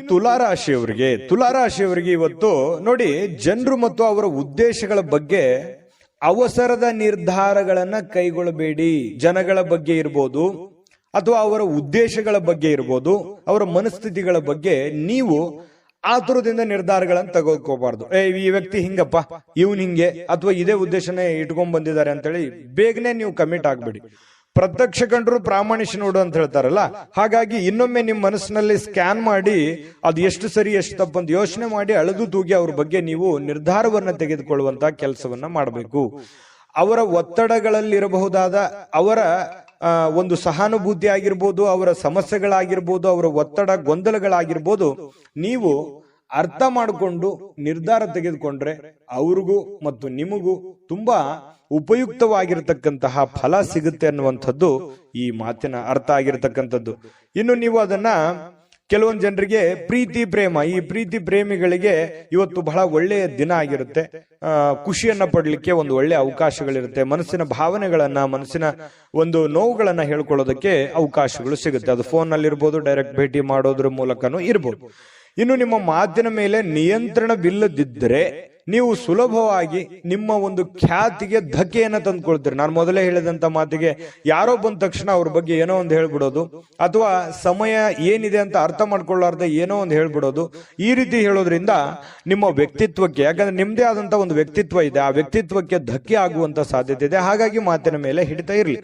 ತುಲಾರಾಶಿಯವರಿಗೆ ಇವತ್ತು ನೋಡಿ, ಜನರು ಮತ್ತು ಅವರ ಉದ್ದೇಶಗಳ ಬಗ್ಗೆ ಅವಸರದ ನಿರ್ಧಾರಗಳನ್ನ ಕೈಗೊಳ್ಳಬೇಡಿ. ಜನಗಳ ಬಗ್ಗೆ ಇರ್ಬೋದು ಅಥವಾ ಅವರ ಉದ್ದೇಶಗಳ ಬಗ್ಗೆ ಇರ್ಬೋದು, ಅವರ ಮನಸ್ಥಿತಿಗಳ ಬಗ್ಗೆ ನೀವು ಆತುರದಿಂದ ನಿರ್ಧಾರಗಳನ್ನು ತಗೋಕೋಬಾರ್ದು. ಈ ವ್ಯಕ್ತಿ ಹಿಂಗಪ್ಪ, ಇವನ್ ಹಿಂಗೆ, ಅಥವಾ ಇದೇ ಉದ್ದೇಶನೇ ಇಟ್ಕೊಂಡ್ ಬಂದಿದ್ದಾರೆ ಅಂತೇಳಿ ಬೇಗನೆ ನೀವು ಕಮಿಟ್ ಆಗ್ಬೇಡಿ. ಪ್ರತ್ಯಕ್ಷ ಕಂಡ್ರು ಪ್ರಾಮಾಣಿಕ ನೋಡು ಅಂತ ಹೇಳ್ತಾರಲ್ಲ, ಹಾಗಾಗಿ ಇನ್ನೊಮ್ಮೆ ನಿಮ್ಮ ಮನಸ್ಸಿನಲ್ಲಿ ಸ್ಕ್ಯಾನ್ ಮಾಡಿ ಅದು ಎಷ್ಟು ಸರಿ ಎಷ್ಟು ತಪ್ಪಂತ ಯೋಚನೆ ಮಾಡಿ ಅಳೆದು ತೂಗಿ ಅವ್ರ ಬಗ್ಗೆ ನೀವು ನಿರ್ಧಾರವನ್ನ ತೆಗೆದುಕೊಳ್ಳುವಂತ ಕೆಲಸವನ್ನ ಮಾಡಬೇಕು. ಅವರ ಒತ್ತಡಗಳಲ್ಲಿರಬಹುದಾದ ಅವರ ಒಂದು ಸಹಾನುಭೂತಿ ಆಗಿರ್ಬೋದು, ಅವರ ಸಮಸ್ಯೆಗಳಾಗಿರ್ಬೋದು, ಅವರ ಒತ್ತಡ ಗೊಂದಲಗಳಾಗಿರ್ಬೋದು, ನೀವು ಅರ್ಥ ಮಾಡಿಕೊಂಡು ನಿರ್ಧಾರ ತೆಗೆದುಕೊಂಡ್ರೆ ಅವ್ರಿಗೂ ಮತ್ತು ನಿಮಗೂ ತುಂಬಾ ಉಪಯುಕ್ತವಾಗಿರ್ತಕ್ಕಂತಹ ಫಲ ಸಿಗುತ್ತೆ ಅನ್ನುವಂಥದ್ದು ಈ ಮಾತಿನ ಅರ್ಥ ಆಗಿರ್ತಕ್ಕಂಥದ್ದು. ಇನ್ನು ನೀವು ಅದನ್ನ ಕೆಲವೊಂದು ಜನರಿಗೆ ಪ್ರೀತಿ ಪ್ರೇಮ, ಈ ಪ್ರೀತಿ ಪ್ರೇಮಿಗಳಿಗೆ ಇವತ್ತು ಬಹಳ ಒಳ್ಳೆಯ ದಿನ ಆಗಿರುತ್ತೆ. ಖುಷಿಯನ್ನ ಪಡ್ಲಿಕ್ಕೆ ಒಂದು ಒಳ್ಳೆಯ ಅವಕಾಶಗಳಿರುತ್ತೆ. ಮನಸ್ಸಿನ ಭಾವನೆಗಳನ್ನ, ಮನಸ್ಸಿನ ಒಂದು ನೋವುಗಳನ್ನ ಹೇಳ್ಕೊಳ್ಳೋದಕ್ಕೆ ಅವಕಾಶಗಳು ಸಿಗುತ್ತೆ. ಅದು ಫೋನ್ ನಲ್ಲಿ ಇರ್ಬೋದು, ಡೈರೆಕ್ಟ್ ಭೇಟಿ ಮಾಡೋದ್ರ ಮೂಲಕನೂ ಇರ್ಬೋದು. ಇನ್ನು ನಿಮ್ಮ ಮಾತಿನ ಮೇಲೆ ನಿಯಂತ್ರಣವಿಲ್ಲದಿದ್ದರೆ ನೀವು ಸುಲಭವಾಗಿ ನಿಮ್ಮ ಒಂದು ಖ್ಯಾತಿಗೆ ಧಕ್ಕೆಯನ್ನ ತಂದ್ಕೊಳ್ತೀರಿ. ನಾನು ಮೊದಲೇ ಹೇಳಿದಂತ ಮಾತಿಗೆ ಯಾರೋ ಬಂದ ತಕ್ಷಣ ಅವ್ರ ಬಗ್ಗೆ ಏನೋ ಒಂದು ಹೇಳ್ಬಿಡೋದು, ಅಥವಾ ಸಮಯ ಏನಿದೆ ಅಂತ ಅರ್ಥ ಮಾಡ್ಕೊಳ್ಳಾರ್ದೆ ಏನೋ ಒಂದು ಹೇಳ್ಬಿಡೋದು. ಈ ರೀತಿ ಹೇಳೋದ್ರಿಂದ ನಿಮ್ಮ ವ್ಯಕ್ತಿತ್ವಕ್ಕೆ, ಯಾಕಂದ್ರೆ ನಿಮ್ದೇ ಆದಂತ ಒಂದು ವ್ಯಕ್ತಿತ್ವ ಇದೆ, ಆ ವ್ಯಕ್ತಿತ್ವಕ್ಕೆ ಧಕ್ಕೆ ಆಗುವಂತ ಸಾಧ್ಯತೆ ಇದೆ. ಹಾಗಾಗಿ ಮಾತಿನ ಮೇಲೆ ಹಿಡಿತಾ ಇರ್ಲಿ.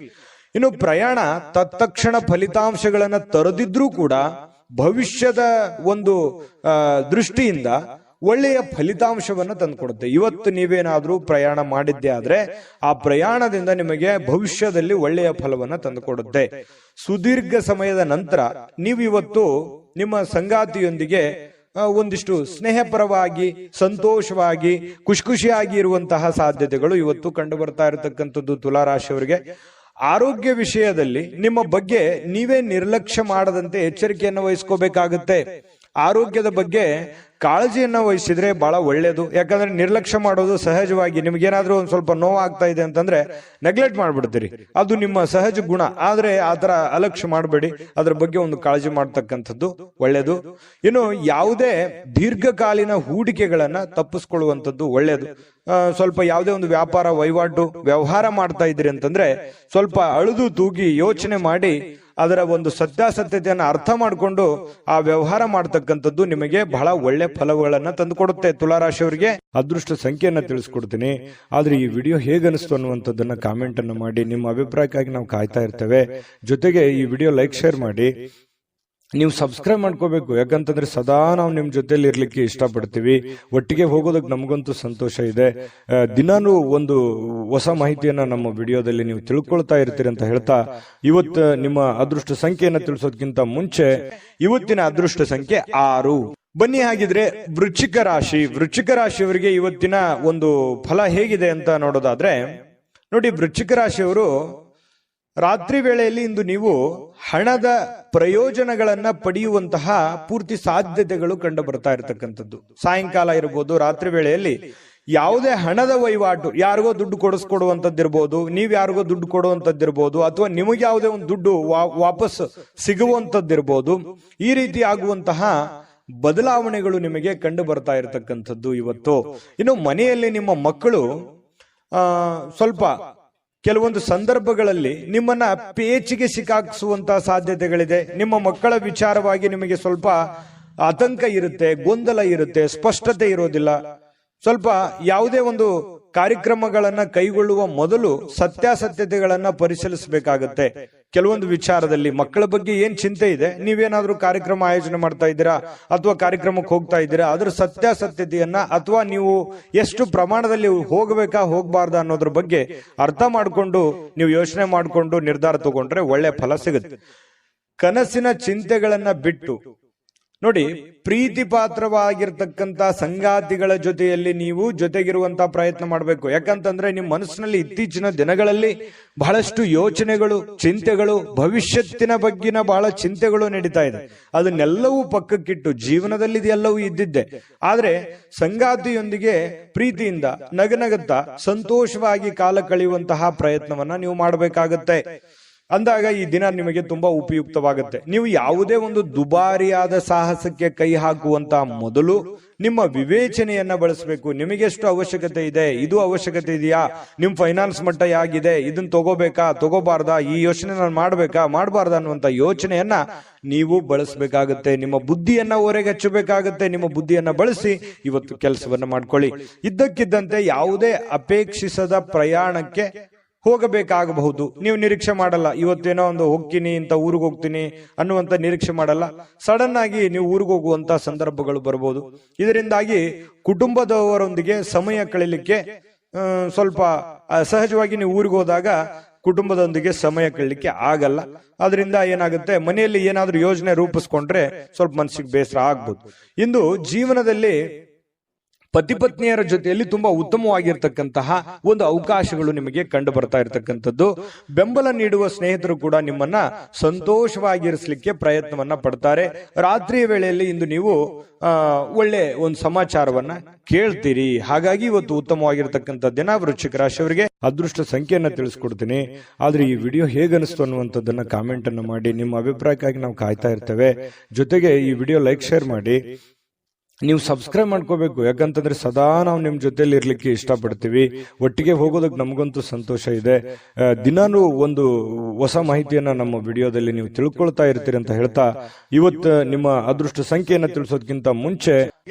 ಇನ್ನು ಪ್ರಯಾಣ ತತ್ಕ್ಷಣ ಫಲಿತಾಂಶಗಳನ್ನ ತರದಿದ್ರೂ ಕೂಡ ಭವಿಷ್ಯದ ಒಂದು ದೃಷ್ಟಿಯಿಂದ ಒಳ್ಳೆಯ ಫಲಿತಾಂಶವನ್ನ ತಂದುಕೊಡುತ್ತೆ. ಇವತ್ತು ನೀವೇನಾದ್ರೂ ಪ್ರಯಾಣ ಮಾಡಿದ್ದೆ ಆದ್ರೆ ಆ ಪ್ರಯಾಣದಿಂದ ನಿಮಗೆ ಭವಿಷ್ಯದಲ್ಲಿ ಒಳ್ಳೆಯ ಫಲವನ್ನ ತಂದುಕೊಡುತ್ತೆ. ಸುದೀರ್ಘ ಸಮಯದ ನಂತರ ನೀವು ಇವತ್ತು ನಿಮ್ಮ ಸಂಗಾತಿಯೊಂದಿಗೆ ಒಂದಿಷ್ಟು ಸ್ನೇಹಪರವಾಗಿ, ಸಂತೋಷವಾಗಿ, ಖುಷಿಯಾಗಿ ಇರುವಂತಹ ಸಾಧ್ಯತೆಗಳು ಇವತ್ತು ಕಂಡು ಬರ್ತಾ ಇರತಕ್ಕಂಥದ್ದು ತುಲಾರಾಶಿಯವರಿಗೆ. ಆರೋಗ್ಯ ವಿಷಯದಲ್ಲಿ ನಿಮ್ಮ ಬಗ್ಗೆ ನೀವೇ ನಿರ್ಲಕ್ಷ್ಯ ಮಾಡದಂತೆ ಎಚ್ಚರಿಕೆಯನ್ನು ವಹಿಸ್ಕೋಬೇಕಾಗುತ್ತೆ. ಆರೋಗ್ಯದ ಬಗ್ಗೆ ಕಾಳಜಿಯನ್ನ ವಹಿಸಿದ್ರೆ ಬಹಳ ಒಳ್ಳೇದು. ಯಾಕಂದ್ರೆ ನಿರ್ಲಕ್ಷ್ಯ ಮಾಡೋದು ಸಹಜವಾಗಿ, ನಿಮ್ಗೇನಾದ್ರೂ ಒಂದ್ ಸ್ವಲ್ಪ ನೋವಾಗ್ತಾ ಇದೆ ಅಂತಂದ್ರೆ ನೆಗ್ಲೆಕ್ಟ್ ಮಾಡ್ಬಿಡ್ತೀರಿ, ಅದು ನಿಮ್ಮ ಸಹಜ ಗುಣ. ಆದ್ರೆ ಆತರ ಅಲಕ್ಷ್ಯ ಮಾಡಬೇಡಿ, ಅದ್ರ ಬಗ್ಗೆ ಒಂದು ಕಾಳಜಿ ಮಾಡ್ತಕ್ಕಂಥದ್ದು ಒಳ್ಳೇದು. ಇನ್ನು ಯಾವುದೇ ದೀರ್ಘಕಾಲೀನ ಹೂಡಿಕೆಗಳನ್ನ ತಪ್ಪಿಸ್ಕೊಳ್ಳುವಂಥದ್ದು ಒಳ್ಳೇದು. ಸ್ವಲ್ಪ ಯಾವುದೇ ಒಂದು ವ್ಯಾಪಾರ ವಹಿವಾಟು ವ್ಯವಹಾರ ಮಾಡ್ತಾ ಇದ್ದೀರಿ ಅಂತಂದ್ರೆ ಸ್ವಲ್ಪ ಅಳುದು ತೂಗಿ ಯೋಚನೆ ಮಾಡಿ ಅದರ ಒಂದು ಸತ್ಯಾಸತ್ಯತೆಯನ್ನು ಅರ್ಥ ಮಾಡಿಕೊಂಡು ಆ ವ್ಯವಹಾರ ಮಾಡ್ತಕ್ಕಂಥದ್ದು ನಿಮಗೆ ಬಹಳ ಒಳ್ಳೆ ಫಲಗಳನ್ನ ತಂದುಕೊಡುತ್ತೆ. ತುಲಾರಾಶಿಯವರಿಗೆ ಅದೃಷ್ಟ ಸಂಖ್ಯೆಯನ್ನ ತಿಳಿಸ್ಕೊಡ್ತೀನಿ. ಆದ್ರೆ ಈ ವಿಡಿಯೋ ಹೇಗನಿಸ್ತು ಅನ್ನುವಂಥದ್ದನ್ನ ಕಾಮೆಂಟ್ ಅನ್ನು ಮಾಡಿ. ನಿಮ್ಮ ಅಭಿಪ್ರಾಯಕ್ಕಾಗಿ ನಾವು ಕಾಯ್ತಾ ಇರ್ತೇವೆ. ಜೊತೆಗೆ ಈ ವಿಡಿಯೋ ಲೈಕ್ ಶೇರ್ ಮಾಡಿ. ನೀವು ಸಬ್ಸ್ಕ್ರೈಬ್ ಮಾಡ್ಕೋಬೇಕು, ಯಾಕಂತಂದ್ರೆ ಸದಾ ನಾವು ನಿಮ್ ಜೊತೆಲಿ ಇರ್ಲಿಕ್ಕೆ ಇಷ್ಟಪಡ್ತೀವಿ. ಒಟ್ಟಿಗೆ ಹೋಗೋದಕ್ಕೆ ನಮಗಂತೂ ಸಂತೋಷ ಇದೆ. ದಿನಾನು ಒಂದು ಹೊಸ ಮಾಹಿತಿಯನ್ನ ನಮ್ಮ ವಿಡಿಯೋದಲ್ಲಿ ನೀವು ತಿಳ್ಕೊಳ್ತಾ ಇರ್ತೀರಿ ಅಂತ ಹೇಳ್ತಾ, ಇವತ್ತು ನಿಮ್ಮ ಅದೃಷ್ಟ ಸಂಖ್ಯೆಯನ್ನ ತಿಳಿಸೋದಕ್ಕಿಂತ ಮುಂಚೆ ಇವತ್ತಿನ ಅದೃಷ್ಟ ಸಂಖ್ಯೆ 6. ಬನ್ನಿ ಹಾಗಿದ್ರೆ ವೃಶ್ಚಿಕ ರಾಶಿ. ವೃಶ್ಚಿಕ ರಾಶಿಯವರಿಗೆ ಇವತ್ತಿನ ಒಂದು ಫಲ ಹೇಗಿದೆ ಅಂತ ನೋಡೋದಾದ್ರೆ ನೋಡಿ, ವೃಶ್ಚಿಕ ರಾಶಿಯವರು ರಾತ್ರಿ ವೇಳೆಯಲ್ಲಿ ಇಂದು ನೀವು ಹಣದ ಪ್ರಯೋಜನಗಳನ್ನ ಪಡೆಯುವಂತಹ ಪೂರ್ತಿ ಸಾಧ್ಯತೆಗಳು ಕಂಡು ಬರ್ತಾ ಇರತಕ್ಕಂಥದ್ದು. ಸಾಯಂಕಾಲ ಇರಬಹುದು, ರಾತ್ರಿ ವೇಳೆಯಲ್ಲಿ ಯಾವುದೇ ಹಣದ ವಹಿವಾಟು, ಯಾರಿಗೋ ದುಡ್ಡು ಕೊಡಿಸ್ಕೊಡುವಂತದ್ದಿರ್ಬೋದು, ನೀವ್ ಯಾರಿಗೋ ದುಡ್ಡು ಕೊಡುವಂತದ್ದಿರ್ಬೋದು, ಅಥವಾ ನಿಮಗೆ ಯಾವುದೇ ಒಂದು ದುಡ್ಡು ವಾಪಸ್ ಸಿಗುವಂತದ್ದಿರ್ಬೋದು. ಈ ರೀತಿ ಆಗುವಂತಹ ಬದಲಾವಣೆಗಳು ನಿಮಗೆ ಕಂಡು ಬರ್ತಾ ಇರತಕ್ಕಂಥದ್ದು ಇವತ್ತು. ಇನ್ನು ಮನೆಯಲ್ಲಿ ನಿಮ್ಮ ಮಕ್ಕಳು ಸ್ವಲ್ಪ ಕೆಲವೊಂದು ಸಂದರ್ಭಗಳಲ್ಲಿ ನಿಮ್ಮನ್ನ ಪೇಚಿಗೆ ಸಿಕ್ಕಾಕಿಸುವಂತಹ ಸಾಧ್ಯತೆಗಳಿದೆ. ನಿಮ್ಮ ಮಕ್ಕಳ ವಿಚಾರವಾಗಿ ನಿಮಗೆ ಸ್ವಲ್ಪ ಆತಂಕ ಇರುತ್ತೆ, ಗೊಂದಲ ಇರುತ್ತೆ, ಸ್ಪಷ್ಟತೆ ಇರೋದಿಲ್ಲ. ಸ್ವಲ್ಪ ಯಾವುದೇ ಒಂದು ಕಾರ್ಯಕ್ರಮಗಳನ್ನ ಕೈಗೊಳ್ಳುವ ಮೊದಲು ಸತ್ಯಾಸತ್ಯತೆಗಳನ್ನ ಪರಿಶೀಲಿಸಬೇಕಾಗತ್ತೆ. ಕೆಲವೊಂದು ವಿಚಾರದಲ್ಲಿ ಮಕ್ಕಳ ಬಗ್ಗೆ ಏನ್ ಚಿಂತೆ ಇದೆ, ನೀವೇನಾದ್ರೂ ಕಾರ್ಯಕ್ರಮ ಆಯೋಜನೆ ಮಾಡ್ತಾ ಇದ್ದೀರಾ ಅಥವಾ ಕಾರ್ಯಕ್ರಮಕ್ಕೆ ಹೋಗ್ತಾ ಇದ್ದೀರಾ, ಅದ್ರ ಸತ್ಯಾಸತ್ಯತೆಯನ್ನ ಅಥವಾ ನೀವು ಎಷ್ಟು ಪ್ರಮಾಣದಲ್ಲಿ ಹೋಗಬೇಕಾ ಹೋಗಬಾರ್ದಾ ಅನ್ನೋದ್ರ ಬಗ್ಗೆ ಅರ್ಥ ಮಾಡಿಕೊಂಡು ನೀವು ಯೋಚನೆ ಮಾಡಿಕೊಂಡು ನಿರ್ಧಾರ ತಗೊಂಡ್ರೆ ಒಳ್ಳೆ ಫಲ ಸಿಗುತ್ತೆ. ಕನಸಿನ ಚಿಂತೆಗಳನ್ನ ಬಿಟ್ಟು ನೋಡಿ, ಪ್ರೀತಿ ಪಾತ್ರವಾಗಿರ್ತಕ್ಕಂಥ ಸಂಗಾತಿಗಳ ಜೊತೆಯಲ್ಲಿ ನೀವು ಜೊತೆಗಿರುವಂತಹ ಪ್ರಯತ್ನ ಮಾಡಬೇಕು. ಯಾಕಂತಂದ್ರೆ ನಿಮ್ಮ ಮನಸ್ಸಿನಲ್ಲಿ ಇತ್ತೀಚಿನ ದಿನಗಳಲ್ಲಿ ಬಹಳಷ್ಟು ಯೋಚನೆಗಳು, ಚಿಂತೆಗಳು, ಭವಿಷ್ಯತ್ತಿನ ಬಗ್ಗಿನ ಬಹಳ ಚಿಂತೆಗಳು ನಡೀತಾ ಇದೆ. ಅದನ್ನೆಲ್ಲವೂ ಪಕ್ಕಕ್ಕಿಟ್ಟು ಜೀವನದಲ್ಲಿ ಇದೆಲ್ಲವೂ ಇದ್ದಿದ್ದೆ, ಆದ್ರೆ ಸಂಗಾತಿಯೊಂದಿಗೆ ಪ್ರೀತಿಯಿಂದ ನಗನಗುತ್ತಾ ಸಂತೋಷವಾಗಿ ಕಾಲ ಕಳೆಯುವಂತಹ ಪ್ರಯತ್ನವನ್ನ ನೀವು ಮಾಡಬೇಕಾಗತ್ತೆ. ಅಂದಾಗ ಈ ದಿನ ನಿಮಗೆ ತುಂಬಾ ಉಪಯುಕ್ತವಾಗುತ್ತೆ. ನೀವು ಯಾವುದೇ ಒಂದು ದುಬಾರಿಯಾದ ಸಾಹಸಕ್ಕೆ ಕೈ ಹಾಕುವಂತ ಮೊದಲು ನಿಮ್ಮ ವಿವೇಚನೆಯನ್ನ ಬಳಸಬೇಕು. ನಿಮಗೆಷ್ಟು ಅವಶ್ಯಕತೆ ಇದೆ, ಇದು ಅವಶ್ಯಕತೆ ಇದೆಯಾ, ನಿಮ್ ಫೈನಾನ್ಸ್ ಮಟ್ಟ ಹೇಗಿದೆ, ಇದನ್ನ ತಗೋಬೇಕಾ ತಗೋಬಾರ್ದಾ, ಈ ಯೋಚನೆ ನಾನು ಮಾಡ್ಬೇಕಾ ಮಾಡಬಾರ್ದಾ ಅನ್ನುವಂತ ಯೋಚನೆಯನ್ನ ನೀವು ಬಳಸಬೇಕಾಗುತ್ತೆ. ನಿಮ್ಮ ಬುದ್ಧಿಯನ್ನ ಹೊರಗೆ ಹಚ್ಚಬೇಕಾಗುತ್ತೆ. ನಿಮ್ಮ ಬುದ್ಧಿಯನ್ನ ಬಳಸಿ ಇವತ್ತು ಕೆಲಸವನ್ನ ಮಾಡ್ಕೊಳ್ಳಿ. ಇದ್ದಕ್ಕಿದ್ದಂತೆ ಯಾವುದೇ ಅಪೇಕ್ಷಿಸದ ಪ್ರಯಾಣಕ್ಕೆ ಹೋಗಬೇಕಾಗಬಹುದು. ನೀವು ನಿರೀಕ್ಷೆ ಮಾಡಲ್ಲ, ಇವತ್ತೇನೋ ಒಂದು ಹೋಗ್ತೀನಿ ಇಂತ ಊರಿಗೆ ಹೋಗ್ತೀನಿ ಅನ್ನುವಂತ ನಿರೀಕ್ಷೆ ಮಾಡಲ್ಲ. ಸಡನ್ ಆಗಿ ನೀವು ಊರಿಗೆ ಹೋಗುವಂತ ಸಂದರ್ಭಗಳು ಬರಬಹುದು. ಇದರಿಂದಾಗಿ ಕುಟುಂಬದವರೊಂದಿಗೆ ಸಮಯ ಕಳೀಲಿಕ್ಕೆ ಸ್ವಲ್ಪ ಸಹಜವಾಗಿ ನೀವು ಊರಿಗೆ ಹೋದಾಗ ಕುಟುಂಬದೊಂದಿಗೆ ಸಮಯ ಕಳೀಲಿಕ್ಕೆ ಆಗಲ್ಲ. ಅದರಿಂದ ಏನಾಗುತ್ತೆ, ಮನೆಯಲ್ಲಿ ಏನಾದ್ರೂ ಯೋಜನೆ ರೂಪಿಸ್ಕೊಂಡ್ರೆ ಸ್ವಲ್ಪ ಮನಸ್ಸಿಗೆ ಬೇಸರ ಆಗ್ಬೋದು. ಇಂದು ಜೀವನದಲ್ಲಿ ಪತಿ ಪತ್ನಿಯರ ಜೊತೆಯಲ್ಲಿ ತುಂಬಾ ಉತ್ತಮವಾಗಿರ್ತಕ್ಕಂತಹ ಒಂದು ಅವಕಾಶಗಳು ನಿಮಗೆ ಕಂಡು ಬರ್ತಾ ಇರತಕ್ಕಂಥದ್ದು. ಬೆಂಬಲ ನೀಡುವ ಸ್ನೇಹಿತರು ಕೂಡ ನಿಮ್ಮನ್ನ ಸಂತೋಷವಾಗಿರಿಸಲಿಕ್ಕೆ ಪ್ರಯತ್ನವನ್ನ ಪಡ್ತಾರೆ. ರಾತ್ರಿಯ ವೇಳೆಯಲ್ಲಿ ಇಂದು ನೀವು ಒಳ್ಳೆ ಒಂದು ಸಮಾಚಾರವನ್ನ ಕೇಳ್ತೀರಿ. ಹಾಗಾಗಿ ಇವತ್ತು ಉತ್ತಮವಾಗಿರ್ತಕ್ಕಂಥ ದಿನ. ವೃಶ್ಚಿಕ ರಾಶಿಯವರಿಗೆ ಅದೃಷ್ಟ ಸಂಖ್ಯೆಯನ್ನ ತಿಳಿಸ್ಕೊಡ್ತೀನಿ. ಆದ್ರೆ ಈ ವಿಡಿಯೋ ಹೇಗನಿಸ್ತು ಅನ್ನುವಂಥದ್ದನ್ನ ಕಾಮೆಂಟ್ ಅನ್ನು ಮಾಡಿ. ನಿಮ್ಮ ಅಭಿಪ್ರಾಯಕ್ಕಾಗಿ ನಾವು ಕಾಯ್ತಾ ಇರ್ತೇವೆ. ಜೊತೆಗೆ ಈ ವಿಡಿಯೋ ಲೈಕ್ ಶೇರ್ ಮಾಡಿ. ನೀವು ಸಬ್ಸ್ಕ್ರೈಬ್ ಮಾಡ್ಕೋಬೇಕು, ಯಾಕಂತಂದ್ರೆ ಸದಾ ನಾವು ನಿಮ್ ಜೊತೆಲಿ ಇರ್ಲಿಕ್ಕೆ ಇಷ್ಟಪಡ್ತೀವಿ. ಒಟ್ಟಿಗೆ ಹೋಗೋದಕ್ಕೆ ನಮಗಂತೂ ಸಂತೋಷ ಇದೆ. ದಿನಾನು ಒಂದು ಹೊಸ ಮಾಹಿತಿಯನ್ನ ನಮ್ಮ ವಿಡಿಯೋದಲ್ಲಿ ನೀವು ತಿಳ್ಕೊಳ್ತಾ ಇರ್ತೀರಿ ಅಂತ ಹೇಳ್ತಾ, ಇವತ್ತು ನಿಮ್ಮ ಅದೃಷ್ಟ ಸಂಖ್ಯೆಯನ್ನ ತಿಳಿಸೋದಕ್ಕಿಂತ ಮುಂಚೆ